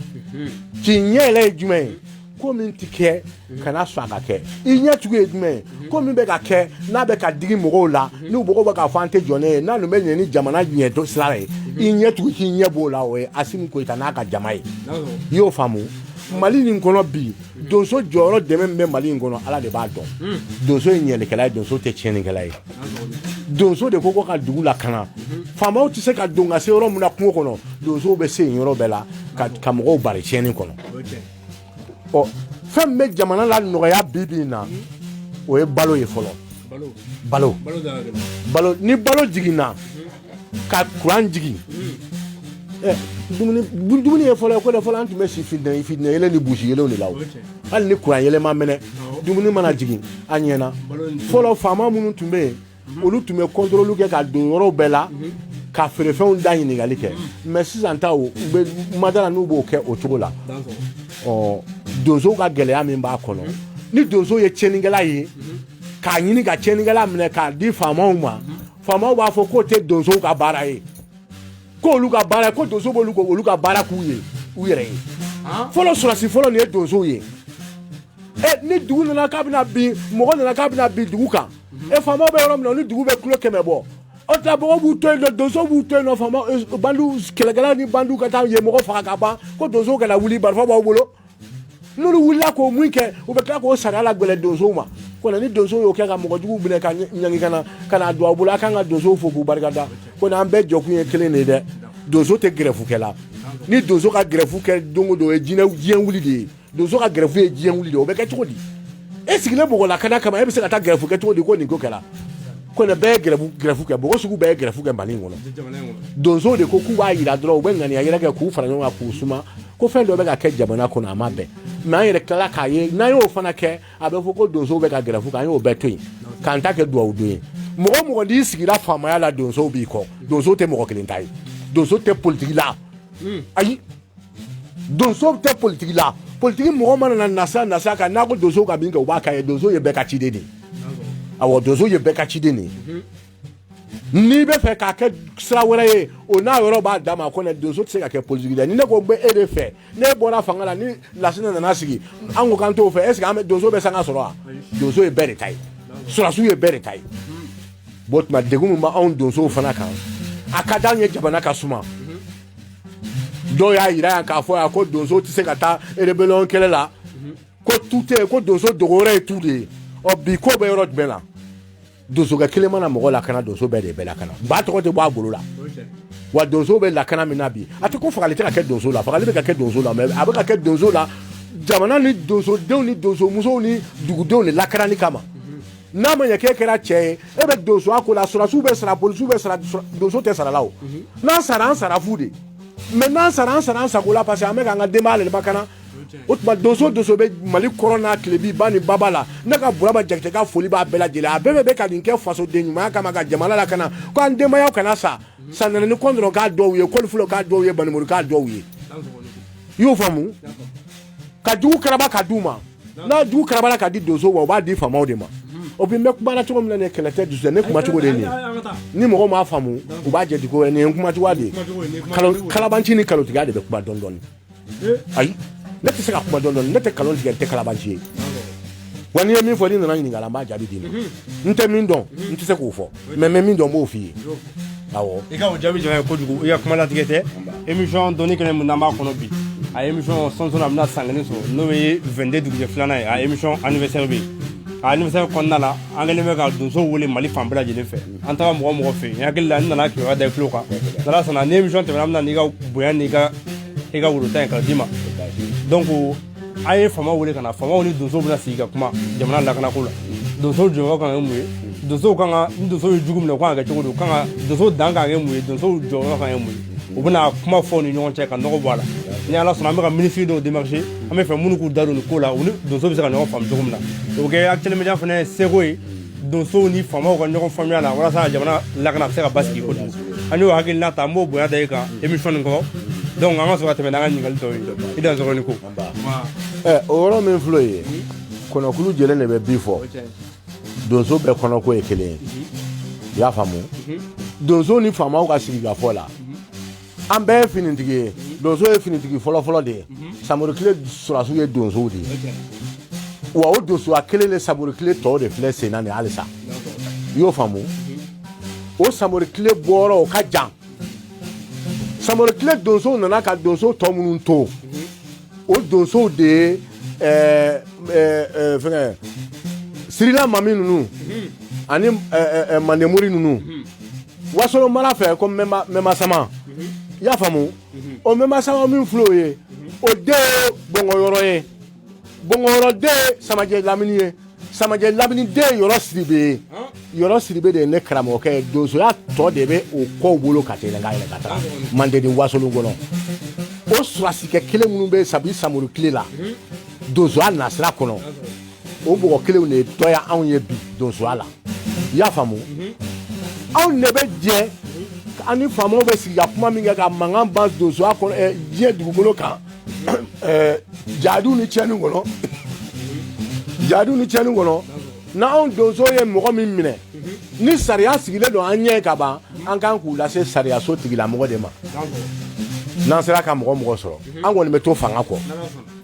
Speaker 2: ki nyele jume ko min tike kana so aga ke inyetugu edjume ko min be ga ke na be ka digi mo la ni ubogo ba ka fante jone na no me ni jamana nyeto sare inyetugu ki nyebo la we Asimu Koita na ka jamae yo famu mali ni ngono bi donso joro deme me mali ngono ala de ba don donso nyele kala donso te chene kala donso de koko ka dugu la kana fama o ti se ka donga se oro muna kungo kono donso be se yoro bela ka mo bari chene kono o fam me jamana la no ya bibi na o e balo ye folo balo ni balo jigina ka kuran jigi dumuni e folo ko de folo antu mesi fidne ele ni bushi ele ni lawo al ni kuran ele ma mene dumuni mana jigi anyena folo fama munu tumbe olu tume contrôle ke ka don yoro bela ka ferefeun da yin ngali ke mais si anta o be madara no bo ke o tugola o dozo ka gele ami ba kono ni dozo ye cheningala yi ka yin ga cheningala mne ka di fama o ba fo ko te dozo ka bara yi ko olu ka bara ko dozo bo olu ka bara ku ye u yere folo surasi folo ni dozo ye ni dugu na kabina bi mo na kabina bi dugu kan e fama be rom no ni dugu be klo kemebo o ta bo bu to no dozo bu to no fama bandu kelegala ni bandu ka ta ye mo fa ka ba ko dozo ka la wuli bar fa ba bolo no wuli la ko muike o be ka ko sara la gbele dozo ma ko na ni dozo yo ka mo dugu bi ne ka nyangi kana do abula ka nga dozo fo bu bargada ko na ambe joku ye kele ne de dozo te grefu kela ni dozo ka grefu ke dongo do e jina jien wuli de dozo ka grefu e jien wuli de o be ka chodi e sigile bogo la kana kama e be se ka ta grefu ke chodi ko ni ko kela ko na be grefu ke bogo sugu be grefu ke malingo no dozo de ko ku wa yira dro be ngani ayira ke ku fara nwa ku suma ko fe do be ka ke jabana ko na mabe na yire kala ka ye na yo fana ke abe fo ko dozo be ka grefu ka yo be toyin kan ta ke do awdo mo di sigira fama ya la dozo bi ko dozo te mo ko kilintai dozo te politique la ayi dozo te politique la politique mo man na nasa ka na ko dozo ka binga wa ka ye dozo ye be ka chide ni awo dozo ye be ka chide ni ni be fe ka ke sra were ye o na yoro ba dama ko na dozo te ka ke politique la ni ne ko be e de fe ne bona fanga ni la sina na sigi ango kan to fe est ce que dozo be sanga soro dozo ye be de tai sura su ye be de tai bot ma degum ma on dozo fana kan akadanye jabana ka suma do ya ira ka fo ya ko dozo ti se kata rebellion kele la ko tuté ko dozo dogore tude o bi ko be rod bela dozo ga kele mana mo la kana dozo be de bela kana ba to te bo agolo la wa dozo be la kana minabi ati ko fakalite ka ke dozo la fakalite ka ke dozo la mais abaka ke dozo la jamana ni dozo de ni dozo muso ni dugudo ni la kana ni kama na manya ke kera che e be dozo akola sura su be sara polisu be sara dozo te sara lawo na sara fude maintenant sara sakola parce que ameka nga demale bakana otba dozo be mali corona klebi bani babala naka buraba jakte ka foli ba bela jele abebe be ka dinke faso de nyuma kama ka jamala la kana ko andema ya kana sa sanana ni kondro ka do wiye ko fulo ka do wiye bani mur ka do wiye yo famu ka du karaba ka duma na du karaba ka di dozo wa ba di fama odema obi me kuma na choko mna ne kelete du ne kuma choko de ni mo ma famu u ba je diko ne kuma choko de kalabanchi ni kaloti ga de be kuma dondon ai ne te saka kuma dondon ne te kaloti ga te kalabanchi wani mi fo ni na ni ngala ma jabi dini nte mi ndon nte se ko fo me mi ndon mo fi awo
Speaker 1: e ka o jabi jabi ko dugo ya kuma la tigete émission doni kene mun nama kono bi a émission sonson amna sangani so no be 22 dugje flana a émission anniversaire bi a anniversaire konna la angele me ka dunso wole mali fambela jele fe anta mo fe yakilla nana ki wa da flo ka dala sana ne émission te amna ni ga boya ni ga e ga wuro tan ka dima donc aye fama wole kana fama woni dunso bula siga kuma jamana la kana kula dunso jogo kan mu dunso kan dunso jugum na kwa ga chogo kan dunso danga ga mu dunso jogo kan mu ubuna kuma fo ni ñon che kan no wala ni ala sona mega ministre do démarcher ame fe munu ku daru ni ko la uni dunso bi se kan no fam jugum na donc actuellement media fene segoy dunso ni fama ko no fam yana wala sa jamana la kana se ka baski ko ani wa hakil na ta mo boya dai ka émission ko donc anga so ateme na ngal to idan so ni ko
Speaker 2: o ro men flo ye kono kulu jele ne be bifo donso be kono ko ekele ya famu donso ni fama o ka sigi ga fola an be finitigi donso e finitigi folo de samuru kile surasu ye donso de wa o donso akele le samuru kile to de fle sena ni alisa yo famu o samuru kile boro o ka jam samuru kile donso nana ka donso to munun to o donso de fenge Sirila mami nunu ani manemuri nunu wasolo mara fe ko mema sama ya famu o mema sama min flo ye o de bongo yoro de samaje lamini de yoro siribe de ne kramo ke dozo ya to de be o ko bolo katele ga ile kata mande de wasolo gono o swasi ke kele munu be sabi samuru kile la dozo anasra kono o bo kele ne to ya an ye bi dozo ala ya famu an ne be je ani famu be si ya kuma mi ga mangan bas dozo akon je dugolo kan jadu ni chenu gono na on dozo ye mo mi mine ni sariya sigile do anye ka ba an kan ku la se sariya so tigila mo de ma nan sera ka mo soro an woni me to fanga ko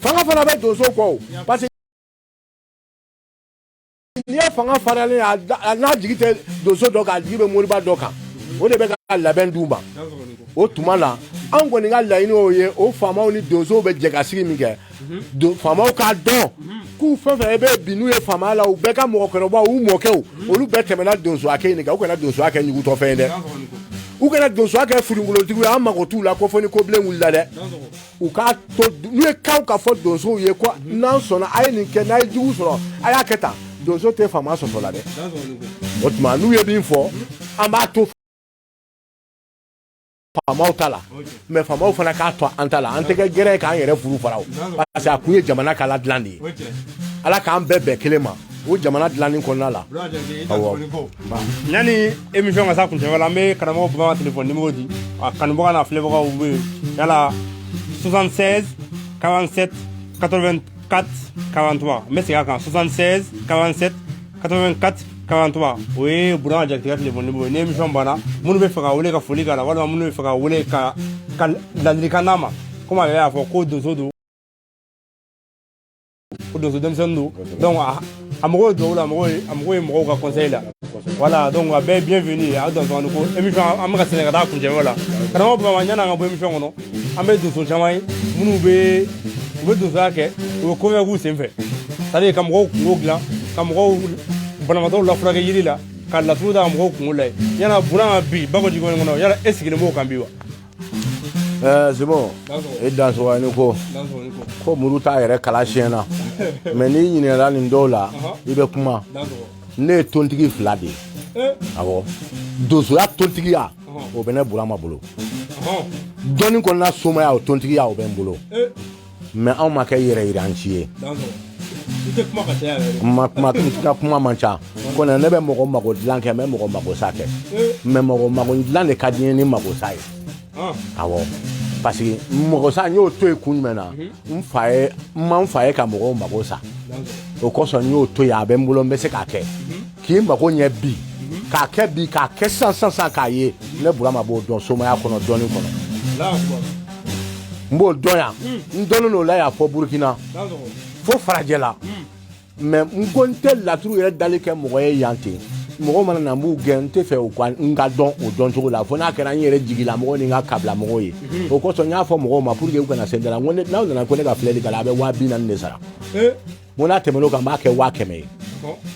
Speaker 2: fanga fana be dozo ko parce ni ya fanga fara le na jigite dozo do ka jibe mo riba do kan o de be ka laben dumba o tumala an woni ga la ini o ye o fama oni dozo be je ka sigi mi ke do fama o ka do ku fefe be binu ye fama la o be ka mo ko ba o mo ke o olu be temela dozo akeni ka o kana dozo akeni ku to fe de u kana dozo aka furingulo tigu ya ma ko tu la ko foni ko blen wula de u ka to nu e ka fo dozo ye ko nan so na ay ni ke na jigu so aya keta dozo te fama so la de otuma nu ye bin fo amba to fama utala me fama u fana ka to antala anteke gere ka yere furu faraw parce que akuye jamana kala dlandi ala ka ambebe kelema o jamana dlani ko nala
Speaker 1: nani émission ga sa kunte wala me karamo ba téléphone numéro di kan bo na flebo ga wu yala 76 47 84 43 mais c'est quand 76 47 84 43 oui bura ja téléphone numéro ni émission bana munu be faka wole ka foli kala wala munu be faka wole ka dalika nama comment ya fo ko dozo do dem sando donc amogo do la amogo ka conseil la voilà donc bienvenue à dans un ko émission amaka Sénégal da kunje wala kana ba wanyana ngabo émission ngono ambe dozo jamai munu be dozo ake o ko ya gusen fe tali kam go ngogla kam go bana do la frage yiri la kala tuda amogo kungulai yana buna bi bago jigo ngono yala esigine mo kambiwa
Speaker 2: c'est bon et dans so ani ko muruta yere kala shena mais ni nyine la ni dola ibe kuma ne tontigi flade awo dozo ya tontigi ya o bene bulama bolo doni ko na soma ya o tontigi ya o ben bolo mais on ma kay yere anchie kuma mancha ko na nebe mo ko dlanke me mo ko sake me mo ko dlanke kadien ni mako sai awo parce que mo sa nyo to ekun mena mfae ka mo mako sa o ko so nyo to ya be mbulo mbese ka ke ki mako nye bi ka ke sansan ka ye ne bula ma bo don so ma ya kono doni kono la mbo doya ndono no la ya fo Burkina fo farajela mais ngonte la tru yere dalike mo ye yante mɔgɔ mana na m'u gɛn n tɛ fɛ u ka n ka dɔn o dɔn cogo la fo n'a kɛra n yɛrɛ jigila mɔgɔ ni n ka kabila mɔgɔw ye o kosɔn n y'a fɔ mɔgɔw ma pour que u kana se da la n ko n'aw nana ko ne ka filɛli kɛ la a bɛ 240 de sara n ko n'a tɛmɛn'o kan n b'a kɛ 500 ye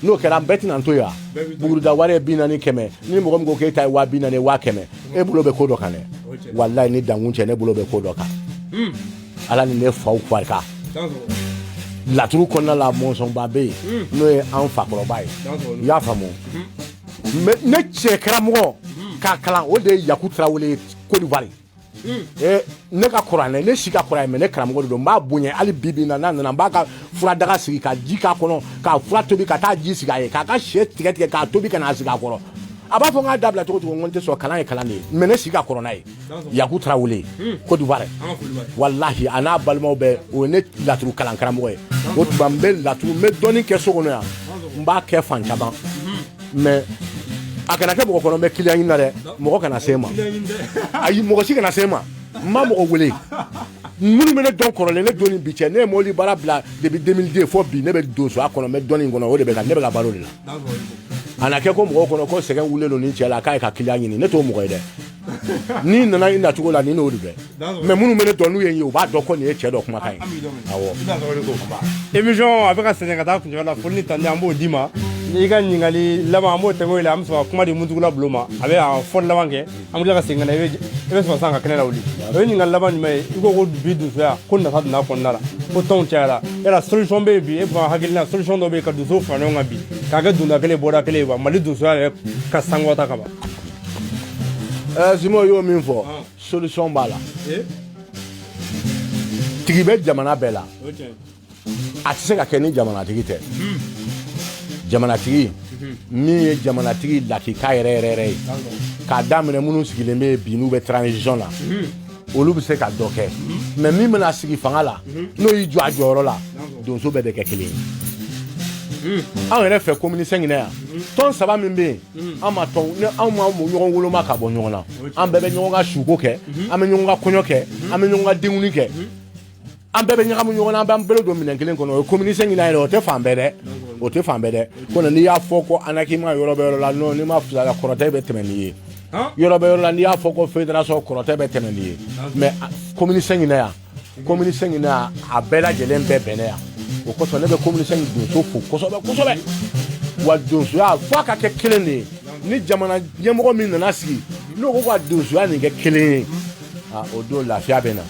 Speaker 2: n'o kɛra n bɛɛ tɛna n to yan buguruda wari ye 40 100 ni mɔgɔ min ko k'e ta ye 240 ye 500 e bolo bɛ ko dɔ kan dɛ walayi ni dankun cɛ ne bolo bɛ ko dɔ kan ala ni ne faw barika laturu kɔnɔna la mɔnsɔnba bɛ yen n'o ye an fakɔrɔba ye i y'a faamu ne cɛ karamɔgɔ k'a kalan o de ye Yaku Tarawele ye Côte d'Ivoire ne ka kɔrɔ ne si ka kɔrɔ mais ne karamɔgɔ de don n b'a bonya hali bi bi in na n'a nana n b'a ka fura daga sigi ka ji k'a kɔnɔ k'a fura tobi ka taa ji sigi a ye k'a ka sɛ tigɛ tigɛ k'a tobi ka n'a sigi a kɔrɔ a b'a fɔ n k'a dabila cogo cogo n ko n tɛ sɔn kalan ye kalan de ye mais ne si ka kɔrɔ n'a ye Yaku Tarawele Côte d'Ivoire walahi a n'a balimaw bɛɛ o ye ne laturu kalan karamɔgɔ ye o tuma n bɛ laturu n bɛ dɔɔnin kɛ so kɔnɔ yan n b'a kɛ fan caman mais a kana kɛ mɔgɔ kɔnɔ n bɛ client ɲini na dɛ mɔgɔ kana se n ma ayi mɔgɔ si kana se n ma n ma mɔgɔ wele minnu bɛ ne dɔn kɔrɔlen ne dɔnni bi cɛ ne ye mobili baara bila depuis 2002 fo bi ne bɛ don so a kɔnɔ n bɛ dɔnni in kɔnɔ o de bɛ ka ne bɛ ka balo de la a na kɛ ko mɔgɔw kɔnɔ ko sɛgɛn wulilen don ni cɛ la k'a ye ka client ɲini ne t'o mɔgɔ ye dɛ n'i nana i nacogo la ni n'o de bɛ mais minnu bɛ ne dɔn n'u ye n ye u b'a dɔn ko nin ye cɛ dɔ kumakan ye awɔ
Speaker 1: émission a bɛ ka sɛnɛ ka taa kuncɛ la foli ni tante an b'o d'i ma i ka ɲininkali laban an b'o tɛmɛ o la an bɛ sɔrɔ ka kuma di Muntugula Bulo ma a bɛ a fɔli laban kɛ an bɛ tila ka segin ka na i bɛ sɔrɔ sisan ka kɛnɛ lawuli o ye ɲininkali laban jumɛn ye i ko ko bi donsoya ko nafa donna a kɔnɔna la ko tɔnw cayara yala solution bɛ yen bi e bɛ hakilina solution dɔ bɛ yen ka donsow fara ɲɔgɔn kan bi k'a kɛ donda kelen bɔda kelen ye wa Mali donsoya yɛrɛ ka sankɔrɔta ka ban
Speaker 2: Simon y'o min fɔ solution b'a la tigi bɛ jamana bɛɛ la a tɛ se ka kɛ ni jamanatigi tɛ jamanatigi min ye jamanatigi lakika yɛrɛ ye k'a daminɛ minnu sigilen bɛ bi n'u bɛ transition la olu bɛ se ka dɔ kɛ mais min bɛna sigi fanga la n'o y'i jɔ a jɔyɔrɔ la donso bɛɛ bɛ kɛ kelen ye anw yɛrɛ fɛ commune 5 in na yan tɔn 3 min bɛ yen an ma ɲɔgɔn woloma ka bɔ ɲɔgɔn na an bɛɛ bɛ ɲɔgɔn ka suko kɛ an bɛ ɲɔgɔn ka kɔɲɔ kɛ an bɛ ɲɔgɔn ka denkundi kɛ an bɛɛ bɛ ɲagamu ɲɔgɔn na an b'an bɛɛ don minɛn kelen kɔnɔ o ye commune 5 in na yɛrɛ o tɛ fan bɛɛ dɛ o tɛ fan bɛɛ dɛ ko n'i y'a fɔ ko anarchie ma yɔrɔ bɛ yɔrɔ la non n'i ma fisaya kɔrɔtɛ bɛ tɛmɛ n'i ye yɔrɔ bɛ yɔrɔ la n'i y'a fɔ ko fédération kɔrɔtɛ bɛ tɛmɛ n'i ye mais commune 5 in na yan commune 5 in na yan a bɛɛ lajɛlen bɛɛ bɛnna yan o kosɔn ne bɛ commune 5 donso fo kosɛbɛ kosɛbɛ wa donsoya fo a ka kɛ kelen de ye ni jamana ɲɛmɔgɔ min nana sigi n'o ko ka donsoya nin kɛ kelen ye o don lafiya bɛ na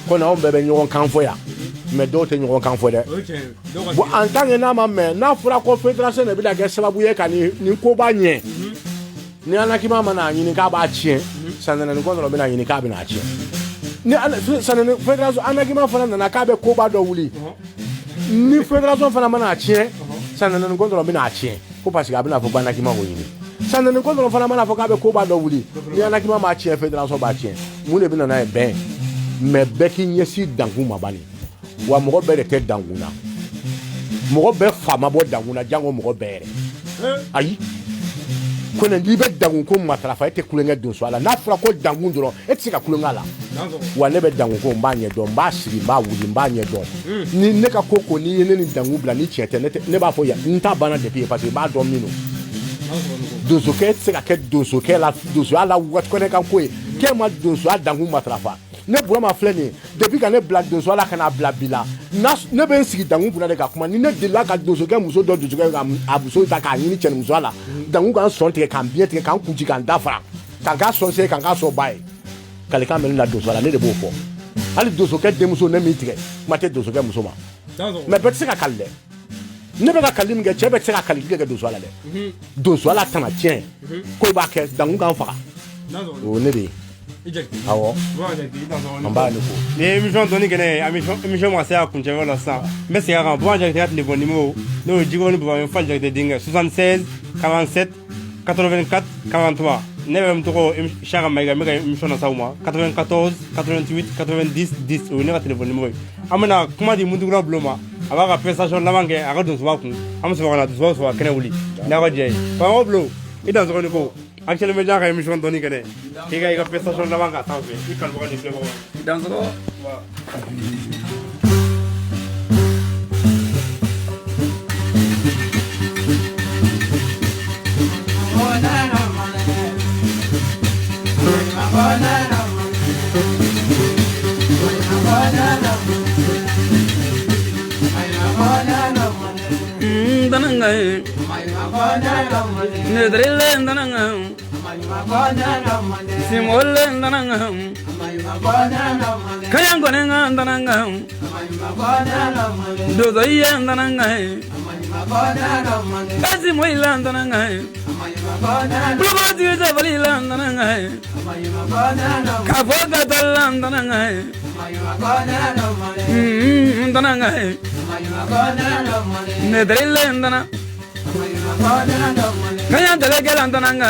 Speaker 2: ko na anw bɛɛ bɛ ɲɔgɔn kan fɔ yan mais dɔw tɛ ɲɔgɔn kan fɔ dɛ bon en tant que n'a ma mɛn n'a fɔra ko fédération de bɛna kɛ sababu ye ka nin koba ɲɛ ni anakima mana ɲini k'a b'a tiɲɛ sanɛnɛni ko dɔrɔn bɛna ɲini k'a bɛna tiɲɛ ni sanɛnɛni fédération anakima fana nana k'a bɛ koba dɔ wuli ni fédération fana mana tiɲɛ sanɛnɛni ko dɔrɔn bɛna tiɲɛ ko parce que a bɛna fɔ ko anakima k'o ɲini sanɛnɛni ko dɔrɔn fana mana fɔ k'a bɛ koba dɔ wuli ni anakima m'a tiɲɛ fédération b'a tiɲɛ mun de bɛ na n'a ye bɛn mais bɛɛ k'i ɲɛsin dankun ma bani wa mɔgɔ bɛɛ de tɛ dankun na mɔgɔ bɛɛ fa ma bɔ dankun na jango mɔgɔ bɛɛ yɛrɛ ayi ko n'i bɛ dankun ko matarafa e tɛ kulonkɛ donso a la n'a fɔra ko dankun dɔrɔn e tɛ se ka kulonkɛ a la wa ne bɛ dankun ko n b'a ɲɛ dɔn n b'a sigi n b'a wuli n b'a ɲɛ dɔn ni ne ka ko n'i ye ne ni dankun bila ni tiɲɛ tɛ ne b'a fɔ yan n t'a banna depuis parce que n b'a dɔn min don donsokɛ e tɛ se ka kɛ donsokɛ la donsoya la kɔnɛ kan ko ye k'e ma donsoya dankun matarafa ne Burama filɛ nin ye depuis ka ne bila donsoya la ka n'a bila bi la ne bɛ n sigi dankun kunna de ka kuma ni ne delila ka donsokɛ muso dɔ donsokɛ ka muso ta k'a ɲini cɛnimusoya la dankun k'an sɔn tigɛ k'an biɲɛ tigɛ k'an kunci k'an da fara k'an k'a sɔn se k'an k'a sɔn ba ye kalikan bɛ ne la donsoya la ne de b'o fɔ hali donsokɛ denmuso ne min tigɛ kuma tɛ donsokɛ muso ma mais bɛɛ tɛ se ka kali dɛ ne bɛ ka kali min kɛ cɛ bɛɛ tɛ se ka kali kɛ donsoya la dɛ donsoya la tana tiɲɛ ko i b'a kɛ dankun k'an faga o ne de ye awɔ an b'a de fo
Speaker 1: ni émission dɔnni kɛnɛ émission ma se a kuncɛ yɔrɔ la sisan n bɛ segin a kan Baba Jakite ka téléphone numéro n'o ye Djiko ni Baba Fal Jakite denkɛ 76 47 84 43 ne bɛ n tɔgɔ Chaka Mayiga n bɛ ka émission lase aw ma 94 88 90 10 o ye ne ka téléphone numéro ye an bɛna kuma di Muntugula Bulo ma a b'a ka prestation laban kɛ a ka donsoba kun an bɛ sɔrɔ ka na donsoba sɔrɔ ka kɛnɛ wuli n'a ka diya ye Baba Bulo i dansɔgɔ ni ko Actuellement, Média ka émission dɔnni kɛnɛ i ka prestation laban k'a sanfɛ i kanubaga ni filɛbagaw
Speaker 3: dansɔgɔ ndananga nedrele ndananga simole ndananga kayangone ndananga dozo ye ndananga kasi moila ndananga blubati zabalila ndananga kafoga dalla ndananga ndananga nedrele ndana kaya delegela ndananga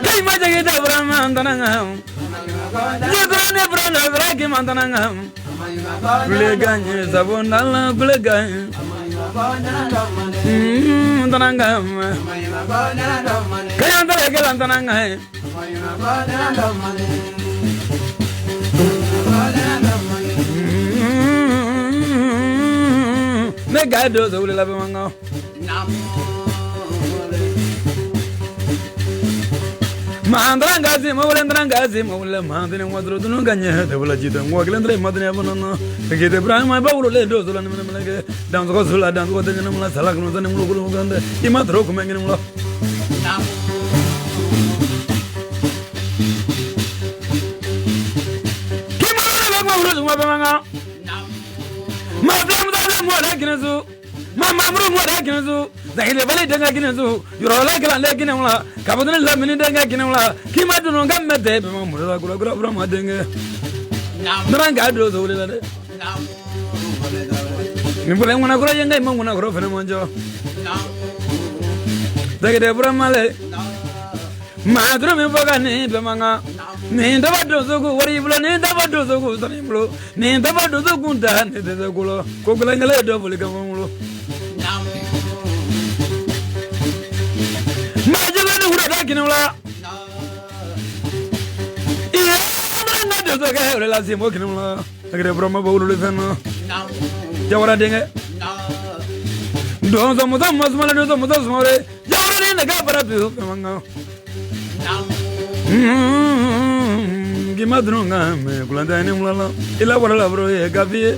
Speaker 3: kay majage da brahma ndananga jidrone brana braki ndananga bleganye zabonala bleganye ndananga kaya delegela ndananga me gado zo le la banga mandrangazi mawlendrangazi mawle mandine wadro dununganye de wala jida ngwaglendre madine banana kete brahma bawlo le do zo la nemene melege dan zo zo la dan zo de nemla salak no zane mulu gande imadro kumengene mula kimala bawlo zo mabanga ma blam da mo la kinezu ma mamru mo la kinezu zahile bale danga kinezu yoro la kala le kinemla kabudun la mini danga kinemla kima dunu gamme de be mo la gura gura ma denge ndanga do zo le de ni bule ngona gura yenga mo ngona gura fene monjo dage de bura male ma drum me boga ni be manga ni ndaba do zo go wari bulo ni ndaba do zo go tani bulo ni ndaba do zo go nda ni de zo go ko gula ngale do bule ga mulo ma jela ni hura da kinula iya na do zo ga hore la simo kinula agre broma bawulu le fenno jawara denge do zo mo dam mazmala do zo mo zo more jawara ni na ga para bi manga Gimadrunga me kulanda ni mulala ila wala la bro ye gavie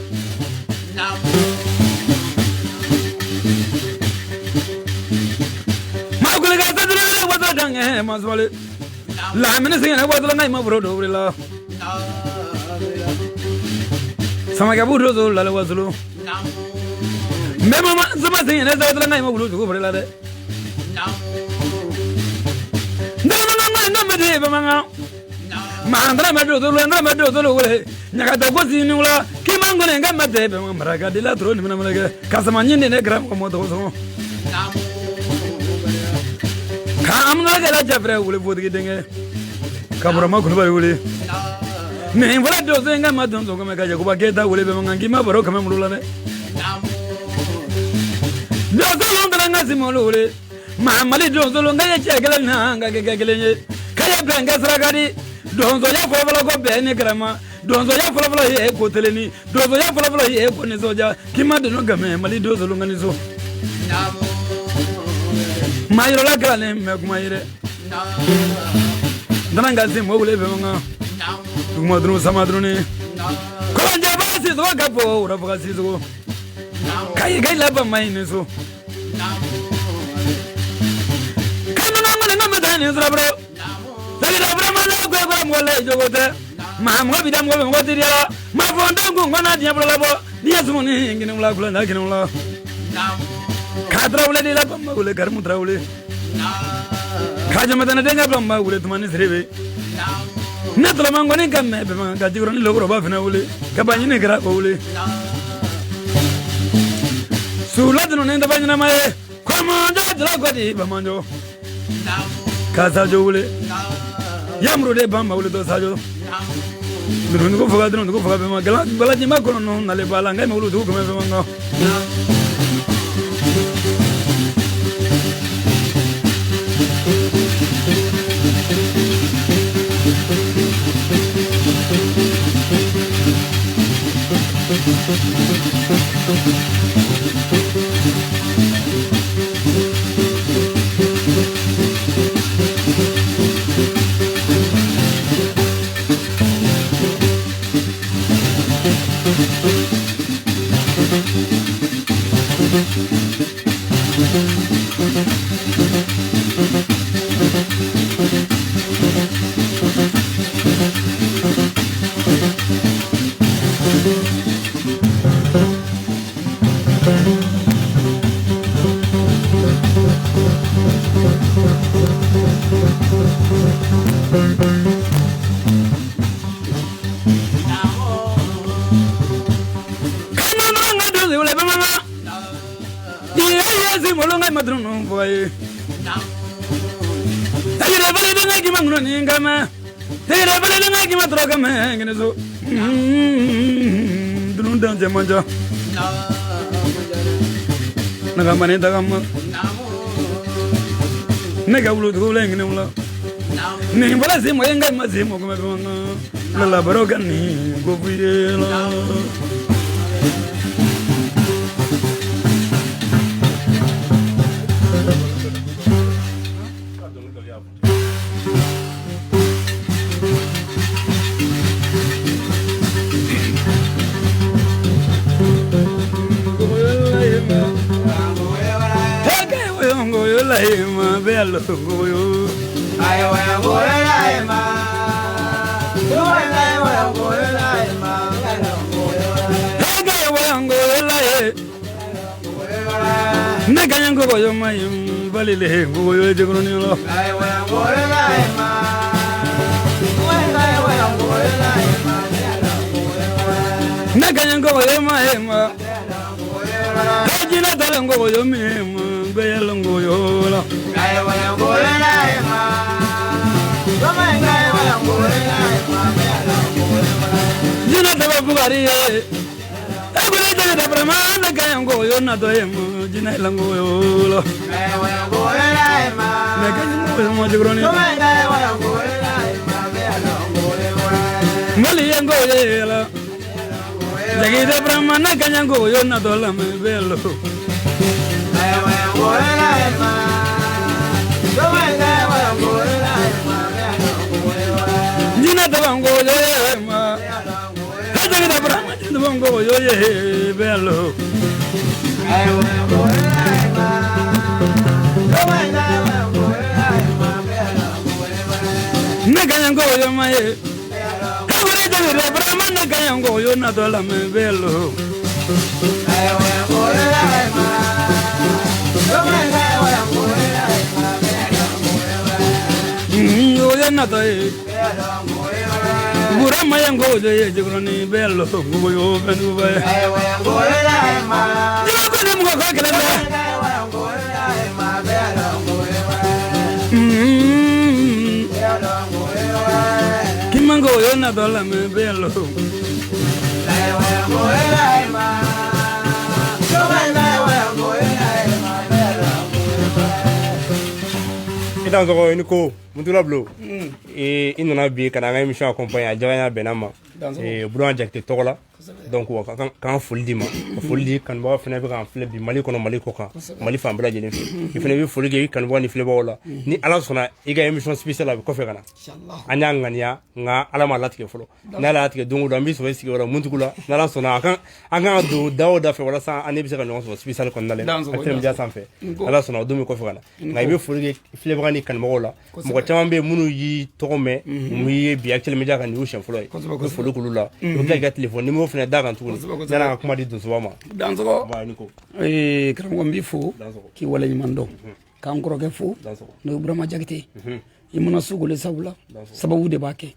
Speaker 3: ma kule ga tadre wada dange maswale la mene singene wada ngai ma bro do la sama ga buro zo la la wazulu me mama sama singene wada ngai ma bro do la de ndamade be manga mandra mado do ndra mado do wole nyaga da gozi ni wala ki mangone ngamade be mara ga de la tro ni na malaga kasama nyinde ne gram ko mo do so ka amna ga la jafre wole bodgi denge kabura ma ko ba wole ne wala do zo ngamado do ko me ga ko ba ge da wole be manga ngi ma baro kama mulula ne do zo ndra ngasi mo wole ma mali do zo ngaye chegele na nga gegele kaya banga sragadi donzo ya fola ko be ni grama donzo ya fola ye ko teleni donzo ya fola ye ko ni soja kima de no game mali do zo ngani so mayro la grale me ko mayre ndanga zi mo wule be nga mo dru sama dru ni ko anja ba si zo ga po ura ba si zo kai gai la ba mai ni so kana na ngale ngame dani zra bro dagi da bro ma na ko ko mo le jogote ma mo bi dam ko mo diria ma fondo ngo na dia bro la bo dia sumo ni ngini mula kula na ngini mula kadra wala de la ba ma wala gar mu tra wala kaja madana de ngabla ma wala tumani srebe na tla ma ngoni kam me be ma ga jigro ni logro ba fina wala ka ba ni ne gra ko wala sula dino ne da ba ni na ma e ko mo da dra ko di ba ma jo ka sa jo wala yamru de ba ma wala do sa jo dino ko foga be ma gala bala ni ma ko no na le bala ngai ma wala do ko me be ma ngo Manja nagamane dagam nega bulu dugule ngene mula ni bala se moyenga mazemo kuma banga la baroga ni gobuyela Bello goyo ay wa goyo la ma yo wa goyo la ma bello goyo ay wa goyo la na ganyan goyo mai balile goyo de groni lo ay wa goyo la ma wa goyo la ma na ganyan goyo mai ma jina dalango goyo mi bello goyo la Jina taba bugari ye, ebule jage da brahman na kayango yo na to em jina lango yo lo. Na kayango yo mo jigroni. Mali yango ye la, jage da brahman na kayango yo na to la me bello. Jina tabango ye ma, hajagi da brahma tabango yo ye bello. Nagayango yo ma ye, hajagi da brahma nagayango yo na dola me bello. Yo na doy. Gura mayango ye jigroni bello goyo benu ba. Yo ko dem ko kele ba. Kimango yo na dola me bello.
Speaker 1: Ita zo ni ko mutula blo inona bi kana ngai mission accompagner jaganya benama buran jakte togola donc wa kan foldi ma foldi kan ba fena be kan fle bi mali kono mali ko kan mali fa mbla jeni fi fena bi foldi ge kan ba ni fle ba wala ni ala sona iga émission spéciale abi ko fe kana inshallah anya ngania nga ala ma latike folo na la latike dungu do mbi so sigi wala muntukula na la sona kan anga do dawda fe wala sa ani bi se kan so spécial kon nale atem dia san fe ala sona do mi ko fe kana ngai be foldi fle ba ni kan ba wala mo ko tambe munu yi tokome mu yi bi actuel media kan ni ushan folo ko folo kulula do ga téléphone ni mo fena daga tuguni nana kuma di dunso ma
Speaker 3: danso kram gombi fo ki wala yimando kan ko roge fo no brama jagte imuna sugule sabula sababu de bake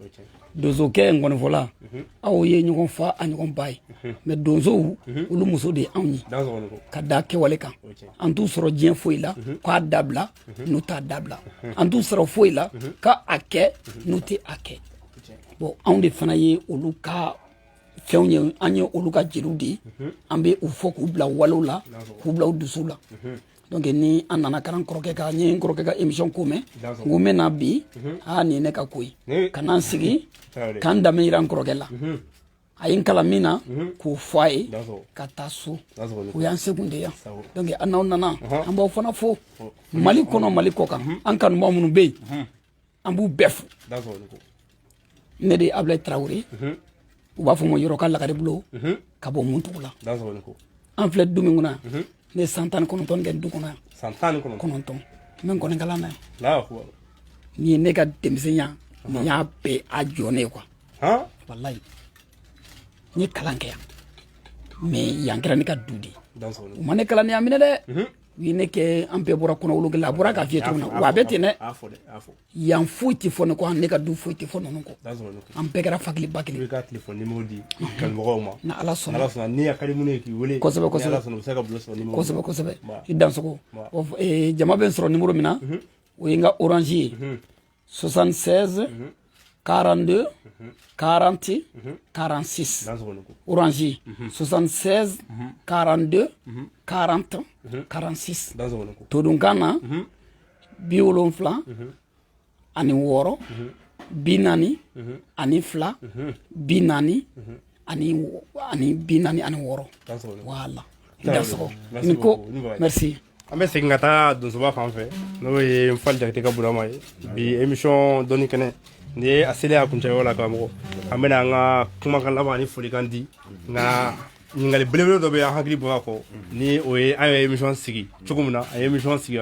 Speaker 3: dozo ke ngon vola aw ye nyugon fa anyugon bay mais dozo ulu muso de awni kada ke wale kan antu soro dien foila ka dabla nuta dabla antu soro foila ka ake nuti ake bon on de fana ye ulu ka fewnya anyo ulu ka jirudi ambe ufo ku bla walula ku bla dusula donc ni anana karan kroke ka ni kroke ka émission kome ngome na bi ha ni ne ka koy kanan sigi kan da mi ran kroke la ayin kala mina ku foye ka tasu ku yan sekunde ya donc anna nana ambo fona fo mali kono mali ko kan an kan mo munu be ambu bef ne de Ablaye Traoré u b'a fɔ mo yɔrɔ ka lagare bulo ka bɔ mun tugu la en fait duminguna
Speaker 4: ne santan kɔnɔntɔn kɛ du kɔnɔ yan
Speaker 1: santan kɔnɔ
Speaker 4: kɔnɔntɔn n bɛ nkɔni kalan na ye
Speaker 1: la ko
Speaker 4: ni ye ne ka denmisɛnya ni y'a bɛɛ a jɔ ne ye quoi
Speaker 1: han
Speaker 4: wallahi n ye kalan kɛ yan mais yan kɛra ne ka du de u ma ne kalan ni yan minɛ dɛ u ye ne kɛ an bɛɛ bɔra kɔnɔwolo kelen a bɔra k'a fiyɛ cogo min na wa a bɛ ten dɛ yan foyi tɛ fɔ ne kɔ ne ka du foyi tɛ fɔ ninnu kɔ an bɛɛ kɛra fakiliba kelen.
Speaker 1: i ka téléphone numéro di kanubagaw ma
Speaker 4: na ala sɔnna
Speaker 1: ni a ka di minnu ye k'i wele
Speaker 4: kosɛbɛ kosɛbɛ
Speaker 1: ala sɔnna u bɛ se ka bulon sɔrɔ numéro
Speaker 4: kosɛbɛ kosɛbɛ i dansogo jama bɛ n sɔrɔ numéro min na o ye n ka orange ye 76 42 40 46 orange 76 42 40 46 todunkan na 76 ani 6 40 ani 2 40 ani 40 ani 6 voilà dansogo ni ko merci.
Speaker 1: an bɛ segin ka taa donsoba fan fɛ n'o ye Nfali Jakite ka Burama ye bi émission dɔnni kɛnɛ ni ye a selen a kuncɛyɔrɔ la karamɔgɔ an bɛna an ka kumakan laban ni folikan di nka ɲininkali belebele dɔ bɛ an hakili bɔ a kɔ ni o ye an ye émission sigi cogo min na a ye émission sigi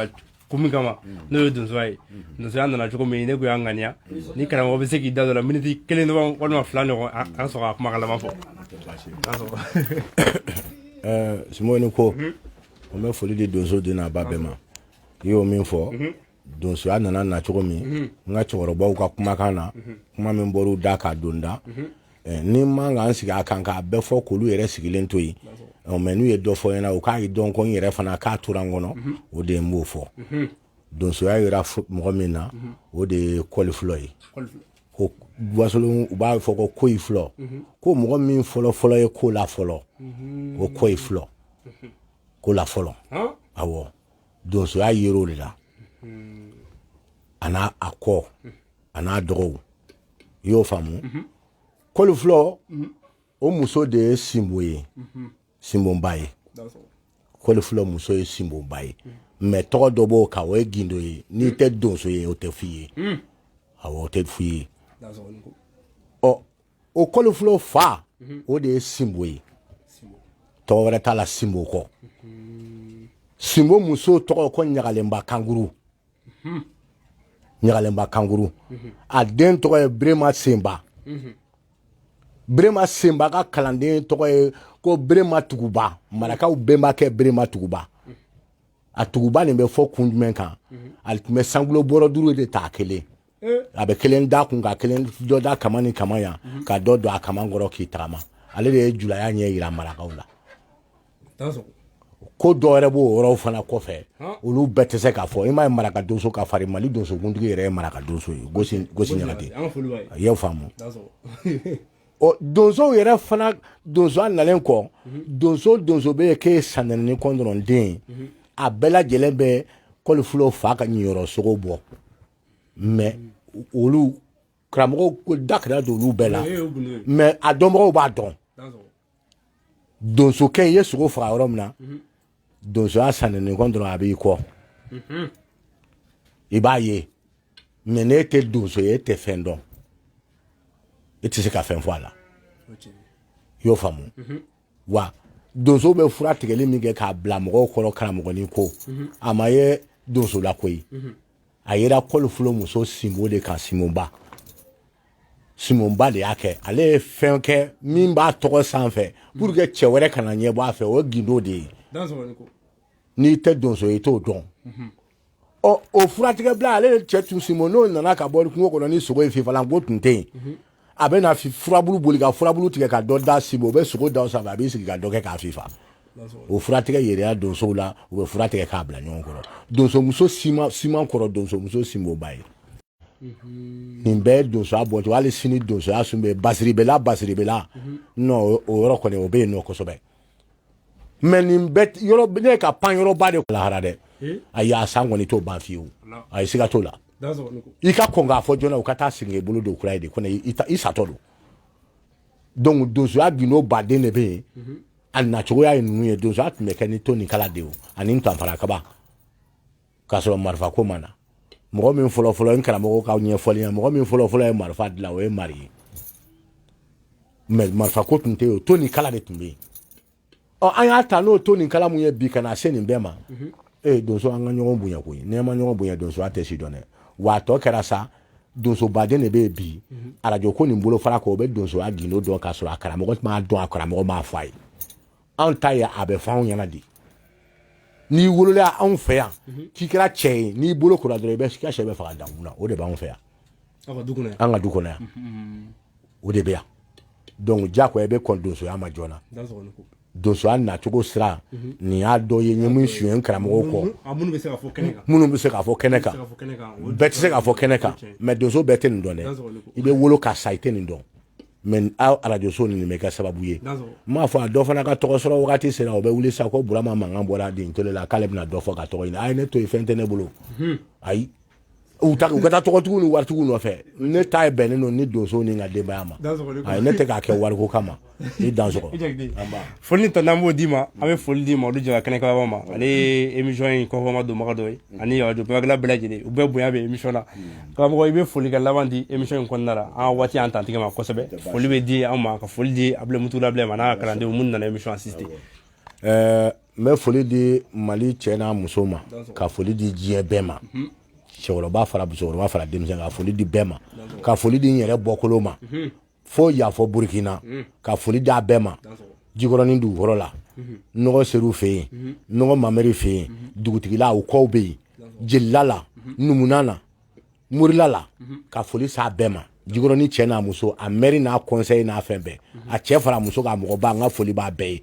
Speaker 1: kun min kama n'o ye donsoya ye donsoya nana cogo min ne ko y'an ŋaniya ni karamɔgɔ bɛ se k'i da dɔ la miniti kelen dɔrɔn walima fila ɲɔgɔn an sɔrɔ a kumakan laban fɔ.
Speaker 2: Simoni ko on bɛ foli di donso den n'a ba bɛɛ ma i y'o min fɔ donsoya nana na cogo min n ka cɛkɔrɔbaw ka kumakan na kuma min bɔr'u da k'a don da ni man kan sigi a kan k'a bɛɛ fɔ k'olu yɛrɛ sigilen to yen mais n'u ye dɔ fɔ ɲɛna u k'a dɔn ko n yɛrɛ fana k'a tora n kɔnɔ o de ye n b'o fɔ donsoya yera mɔgɔ min na o de ye kɔli fɔlɔ ye ko Guasolon u b'a fɔ ko koyi fɔlɔ ko mɔgɔ min fɔlɔ ye ko la fɔlɔ o koyi fɔlɔ ko la fɔlɔ awɔ donsoya yer'o de la a n'a a kɔ a n'a dɔgɔw i y'o faamu kɔli fɔlɔ o muso de ye Sinbo ye Sinbonba ye kɔli fɔlɔ muso ye Sinbonba ye mais tɔgɔ dɔ b'o kan o ye Gindo ye n'i tɛ donso ye o tɛ f'i ye awɔ o tɛ f'i ye ɔ o kɔli fɔlɔ fa o de ye Sinbo ye tɔgɔ wɛrɛ t'a la Sinbo kɔ Sinbo muso tɔgɔ ko Ɲagalenba Kankuru Ɲagalenba Kankuru a den tɔgɔ ye Birema Senba Birema Senba ka kalanden tɔgɔ ye ko Birema Tuguba marakaw bɛnbakɛ Birema Tuguba a Tuguba nin bɛ fɔ kun jumɛn kan a tun bɛ sangulo bɔrɔ duuru de ta kelen a bɛ kelen da kun ka kelen dɔ da kama ni kama yan ka dɔ don a kama kɔrɔ k'i tagama ale de ye julaya ɲɛ yira marakaw la ko dɔ yɛrɛ b'o yɔrɔw fana kɔfɛ olu bɛɛ tɛ se k'a fɔ i m'a ye maraka donso ka farin Mali donsokuntigi yɛrɛ ye maraka donso ye Gosi Ɲagate a y'o faamu ɔ donsow yɛrɛ fana donsoya nalen kɔ donso bɛ yen k'e ye san 4 ni kɔ dɔrɔn den a bɛɛ lajɛlen bɛ kɔli fɔlɔ fa ka ɲiyɔrɔ sogo bɔ mais olu karamɔgɔw ko dakira d'olu bɛɛ la mais a dɔnbagaw b'a dɔn donsokɛ i ye sogo faga yɔrɔ min na donsoya san 4 ni kɔ dɔrɔn a b'i kɔ i b'a ye mais n'e tɛ donso ye e tɛ fɛn dɔn e tɛ se ka fɛn fɔ a la i y'o faamu wa donso bɛ fura tigɛli min kɛ k'a bila mɔgɔw kɔrɔ karamɔgɔnin ko a ma ye donso la koyi a yera kɔli fɔlɔ muso Sinbo de kan Sinbonba de y'a kɛ ale ye fɛn kɛ min b'a tɔgɔ sanfɛ pour que cɛ wɛrɛ kana ɲɛ bɔ a fɛ o ye Gindo de ye n'i tɛ donso ye i t'o dɔn ɔ o furatigɛbila ale cɛ tun Sinbo n'o nana ka bɔ kungo kɔnɔ ni sogo ye fifalan ko tun tɛ yen a bɛ na furabulu boli ka furabulu tigɛ ka dɔ da Sinbo o bɛ sogo da o sanfɛ a b'i sigi ka dɔ kɛ k'a fifa o furatigɛ yɛrɛya donsow la u bɛ fura tigɛ k'a bila ɲɔgɔn kɔrɔ donsomuso siman kɔrɔ donsomuso Sinboba ye nin bɛɛ ye donsoya bɔcogo hali sini donsoya sun bɛ basiribela non o yɔrɔ kɔni o bɛ yen nɔ kosɛbɛ mais nin bɛɛ yɔrɔ ne ka pan yɔrɔba de lahara dɛ ayi a san kɔni t'o ban fiyewu a ye siga t'o la i ka kɔn k'a fɔ joona u ka taa sigi i bolo don kura ye de kɔni i satɔ don donc donsoya Gindo baden de bɛ yen a nacogoya ye ninnu ye donsoya tun bɛ kɛ ni to ni kala de ye ani ntanfara kaba k'a sɔrɔ marifa ko ma na mɔgɔ min fɔlɔ n karamɔgɔ ka ɲɛfɔli ye mɔgɔ min fɔlɔ ye marifa dilan o ye Mari ye mais marifa ko tun tɛ yen o to ni kala de tun bɛ yen an y'a ta n'o to nin kala mun ye bi kana se nin bɛɛ ma donso an ka ɲɔgɔn bonya koyi n'i ma ɲɔgɔn bonya donso a tɛ si dɔn dɛ wa a tɔ kɛra sa donso baden de bɛ bi arajo ko nin bolo fara ko o bɛ donso a gindo dɔn k'a sɔrɔ a karamɔgɔ m'a dɔn a karamɔgɔ m'a fɔ a ye anw ta ye a bɛ fɔ anw ɲɛna de n'i wolola anw fɛ yan k'i kɛra cɛ ye n'i bolo kora dɔrɔn i bɛ ka sɛ bɛ faga dankun na o de b'anw fɛ yan an ka du kɔnɔ yan o de bɛ yan donc diyagoya i bɛ kɔn donsoya ma joona donsoya nacogo sira nin y'a dɔ ye ɲɛ min suɲɛ karamɔgɔw kɔ minnu bɛ se k'a fɔ kɛnɛ kan bɛɛ tɛ se k'a fɔ kɛnɛ kan mais donso bɛɛ tɛ nin dɔn dɛ i bɛ wolo ka sa i tɛ nin dɔn mais aw arajo so nin bɛ kɛ sababu ye n m'a fɔ a dɔ fana ka tɔgɔ sɔrɔ wagati sera o bɛ wuli sa ko Burama mankan bɔra den tele la k'ale bɛna dɔ fɔ ka tɔgɔ ɲini a ye ne to yen fɛn tɛ ne bolo ayi u ka taa tɔgɔtigiw ni waritigiw nɔfɛ ne ta ye bɛnnen don ni donso ni n ka denbaya ma ayi ne tɛ k'a kɛ wariko kama i dansɔgɔ
Speaker 1: foli ni tɔntan b'o d'i ma an bɛ foli di ma olu jɛka kɛnɛ kaba ma ale ye émission in kɔfɛma donbaga dɔ ye ani radio bɛɛ lajɛlen u bɛɛ bonya bɛ émission na karamɔgɔ i bɛ foli kɛ laban di émission in kɔnɔna la an waati an tantigɛ ma kosɛbɛ foli bɛ di an ma ka foli di Abdulaye Mutugula Abdulaye ma n'a ka kalandenw minnu nana émission assisté
Speaker 2: n bɛ foli di Mali cɛ n'a muso ma ka foli di diɲɛ bɛɛ ma cɛkɔrɔba fara musokɔrɔba fara denmisɛn ka foli di bɛɛ ma ka foli di n yɛrɛ bɔkolo ma fo yafɔ Burukina ka foli di a bɛɛ ma Jikɔrɔni dugukɔrɔ la nɔgɔ ser'u fɛ yen nɔgɔ Mamɛri fɛ yen dugutigila u kɔw bɛ yen Jelila la Numuna la Morila la ka foli s'a bɛɛ ma Jikɔrɔni cɛ n'a muso a maire n'a conseil n'a fɛn bɛɛ a cɛ fara muso k'a mɔgɔba n ka foli b'a bɛɛ ye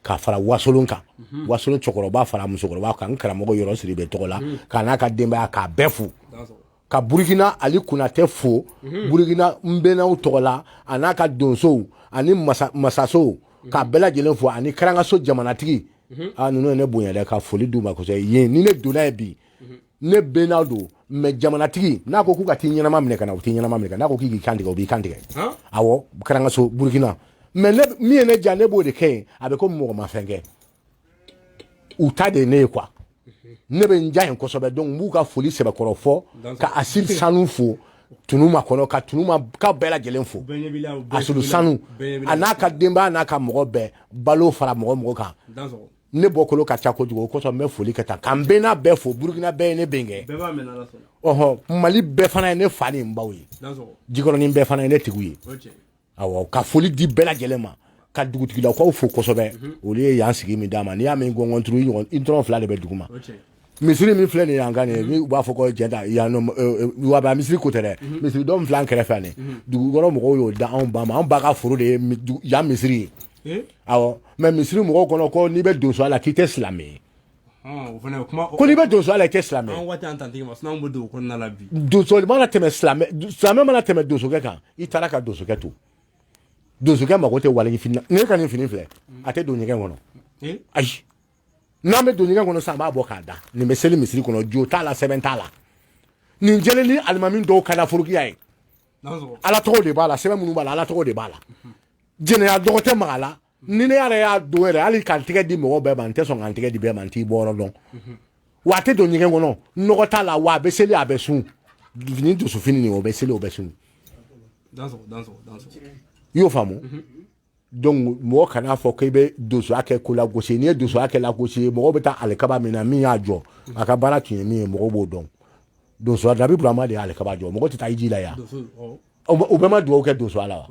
Speaker 2: ka fara Wasolon kan Wasolon cɛkɔrɔba fara musokɔrɔba kan n karamɔgɔ Yɔrɔ Siribe tɔgɔ la k'a n'a ka denbaya k'a bɛɛ fo ka Burukina Ali Kunatɛ fo Burukina Nbenaw tɔgɔ la a n'a ka donsow ani masasow k'a bɛɛ lajɛlen fo ani Karangaso jamanatigi ninnu ye ne bonya dɛ ka foli d'u ma kosɛbɛ yen ni ne donna ye bi ne bɛnna don mais jamanatigi n'a ko k'u ka t'i ɲɛnama minɛ ka na u t'i ɲɛnama minɛ ka n'a ko k'i k'i kantigɛ u b'i kantigɛ awɔ Karangaso Burukina mais min ye ne diya ne b'o de kɛ yen a bɛ komi mɔgɔ ma fɛn kɛ u ta de ne ye quoi ne bɛ n diya yen kosɛbɛ donc n b'u ka foli sɛbɛkɔrɔ fɔ ka Asili Sanu fo tunu ma kɔnɔ ka tunu ma ka bɛɛ lajɛlen fo Asili Sanu a n'a ka denbaya n'a ka mɔgɔ bɛɛ balo fara mɔgɔ kan ne bɔkolo ka ca kojugu o kosɔn n bɛ foli kɛ tan ka n bɛnna bɛɛ fo Burukina bɛɛ ye ne bɛnkɛ ɔhɔn Mali bɛɛ fana ye ne fa ni n baw ye Jikɔrɔni bɛɛ fana ye ne tigiw ye awɔ ka foli di bɛɛ lajɛlen ma ka dugutigilakaw fo kosɛbɛ olu ye yan sigi min d'a ma n'i y'a mɛn gɔngɔnturu i dɔrɔn fila de bɛ dugu ma misiri min filɛ nin yan kan nin u b'a fɔ ko jɛnta yan waba misiri ko tɛ dɛ misiri dɔn fila kɛrɛfɛ nin dugukɔrɔ mɔgɔw y'o da anw ba ma anw ba ka foro de ye yan misiri ye awɔ mais misiri mɔgɔw kɔnɔ ko n'i bɛ donso a la k'i tɛ silamɛ ye ko n'i bɛ donso a la i tɛ silamɛ donso mana tɛmɛ silamɛ mana tɛmɛ donsokɛ kan i taara ka donsokɛ to donsokɛ mago tɛ wali fini ne ka nin fini filɛ a tɛ don ɲɛgɛn kɔnɔ ayi n'an bɛ don ɲɛgɛn kɔnɔ sisan an b'a bɔ k'a da nin bɛ seli misiri kɔnɔ jo t'a la sɛbɛn t'a la nin jɛlen ni alimami dɔw ka da forokiya ye ala tɔgɔ de b'a la sɛbɛn minnu b'a la ala tɔgɔ de b'a la jɛnɛya dɔgɔ tɛ maga la ni ne yɛrɛ y'a don yɛrɛ hali ka n tɛgɛ di mɔgɔ bɛɛ ma n tɛ sɔn ka n tɛgɛ di bɛɛ ma n t'i bɔyɔrɔ dɔn wa a tɛ don ɲɛgɛn kɔnɔ nɔgɔ t'a la wa a bɛ seli a bɛ sun ni dusufini nin o bɛ seli o bɛ sun i y'o faamu donc mɔgɔ kana fɔ k'i bɛ donsoya kɛ ko lagosi n'i ye donsoya kɛ lagosi mɔgɔ bɛ taa alikaba min na min y'a jɔ a ka baara tun ye min ye mɔgɔw b'o dɔn donsoya Dabi Burama de ye alikaba jɔ mɔgɔ tɛ taa hiji la yan o bɛɛ ma dugawu kɛ donsoya la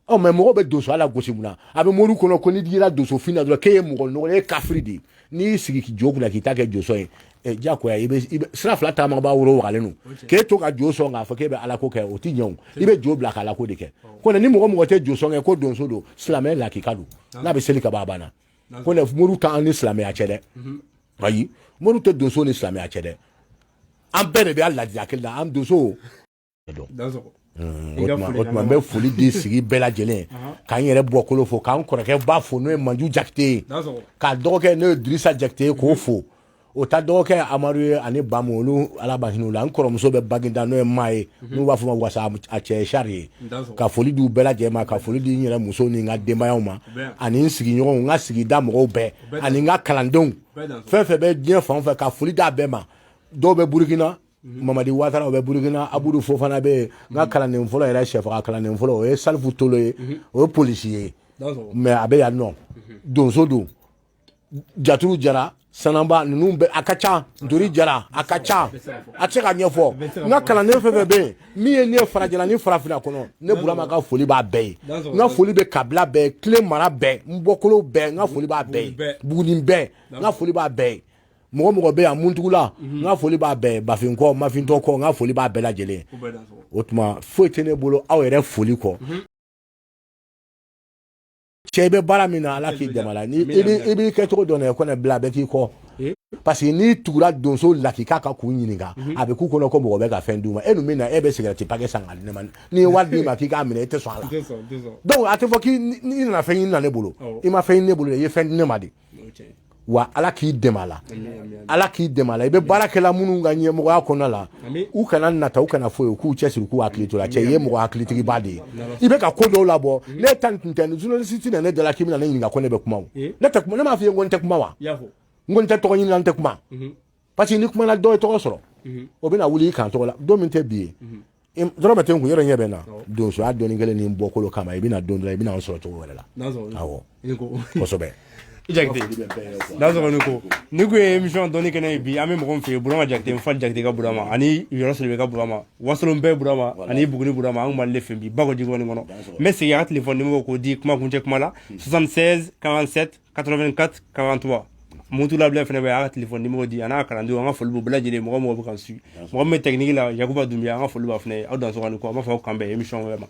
Speaker 2: wa mais mɔgɔ bɛ donsoya lagosi mun na a bɛ mori kɔnɔ ko n'i dira donsofin na dɔrɔn k'e ye mɔgɔ nɔgɔlen ye kafiri de ye n'i y'i sigi jo kunna k'i ta kɛ jɔsɔn ye diyagoya i bɛ sira fila taama b'a woro wagalen don k'e to ka jo sɔn k'a fɔ k'e bɛ alako kɛ o tɛ ɲɛ o i bɛ jo bila ka alako de kɛ ko ni mɔgɔ tɛ jo sɔn kɛ ko donso don silamɛ lakika don n'a bɛ seli ka bɔ a banna ko moriw t'an ni silamɛya cɛ dɛ ayi moriw tɛ donso ni silamɛya cɛ dɛ an bɛɛ de bɛ a ladiya kelen na an donso o tuma n bɛ foli di sigi bɛɛ lajɛlen k'an yɛrɛ bɔkolo fo k'an kɔrɔkɛ ba fo n'o ye Manju Jakite ye k'a dɔgɔkɛ n'o ye Dirisa Jakite ye k'o fo o ta dɔgɔkɛ Amadu ye ani Bamu olu ala ba hinɛ u la n kɔrɔmuso bɛ Baginda n'o ye Ma ye n'u b'a fɔ ma wasa a cɛ ye Sari ye ka foli di u bɛɛ lajɛlen ma ka foli di n yɛrɛ muso ni n ka denbayaw ma ani n sigiɲɔgɔnw n ka sigida mɔgɔw bɛɛ ani n ka kalandenw fɛn fɛn bɛ diɲɛ fan o fɛ ka foli d'a bɛɛ ma dɔw bɛ Burukina Mamadi Watara o bɛ Burukina Abudu Fofana bɛ yen n ka kalanden fɔlɔ yɛrɛ sɛfaga kalanden fɔlɔ o ye Salifu Tolo ye o ye polisi ye mais a bɛ yan nɔ donso don jaturu jara sanaba ninnu bɛ a ka ca ntori jara a ka ca a tɛ se ka ɲɛfɔ n ka kalanden fɛn fɛn bɛ yen min ye ne farajɛla ni farafinna kɔnɔ ne Burama ka foli b'a bɛɛ ye n ka foli bɛ kabila bɛɛ tile mara bɛɛ n bɔkolo bɛɛ n ka foli b'a bɛɛ ye Buguni bɛɛ n ka foli b'a bɛɛ ye mɔgɔ mɔgɔ bɛ yan Muntugula n ka foli b'a bɛɛ ye Bafinkɔ Mafintɔ kɔ n ka foli b'a bɛɛ lajɛlen o tuma foyi tɛ ne bolo aw yɛrɛ foli kɔ cɛ i bɛ baara min na Ala k'i dɛmɛ la ni i b'i kɛcogo dɔn ye ko ne bila bɛɛ k'i kɔ parce que n'i tugura donso la k'i k'a ka k'u ɲininka a bɛ k'u kɔnɔ ko mɔgɔ bɛ ka fɛn d'u ma e dun bɛ na e bɛ cigarette paquet san ka di ne ma n'i ye wari d'i ma k'i k'a minɛ e tɛ sɔn a la donc a tɛ fɔ k'i nana fɛn ɲini na ne bolo i ma fɛn ɲini ne bolo i ye fɛn di ne ma de wa Ala k'i dɛmɛ a la Ala k'i dɛmɛ a la i bɛ baarakɛla minnu ka ɲɛmɔgɔya kɔnɔna la u kana nata u kana foyi k'u cɛsiri k'u hakili to la cɛ i ye mɔgɔ hakilitigiba de ye i bɛ ka ko dɔw labɔ ne ta nin tun tɛ ni journaliste na ne dala k'i bɛna ne ɲininka ko ne bɛ kuma o ne tɛ kuma ne m'a f'i ye ko n tɛ kuma wa n ko n tɛ tɔgɔ ɲini n tɛ kuma parce que ni kumana dɔ ye tɔgɔ sɔrɔ o bɛna wuli i kan tɔgɔ la don min tɛ bi ye dɔrɔn bɛ tɛ n kun yɔrɔ ɲɛ bɛ n na donsoya dɔɔnin kelen ni bɔkolo kama i bɛna don dɔ la i bɛna n sɔrɔ cogo wɛrɛ la awɔ kosɛbɛ
Speaker 1: Jakite da sɔrɔ ni ko ye émission dɔɔni kɛnɛ ye bi an bɛ mɔgɔ min fɛ yen Burama Jakite Nfali Jakite ka Burama ani Yɔrɔ Solobe ka Burama Wasolon bɛɛ Burama ani Buguni Burama an Mali le fɛ bi Bako Jikɔrɔni kɔnɔ n bɛ segin a ka téléphone numéro k'o di kuma kuncɛ kuma la 76 47 84 43 Muntugula bila fɛnɛ bɛ a ka téléphone numéro di a n'a ka kalandenw an ka foli b'u bɛɛ lajɛlen mɔgɔ mɔgɔ bɛ kan su mɔgɔ min bɛ technique la Yakuba Dunbiya an ka foli b'a fɛnɛ ye aw dansɔgɔ ni ko an b'a fɔ aw k'an bɛn émission wɛrɛ ma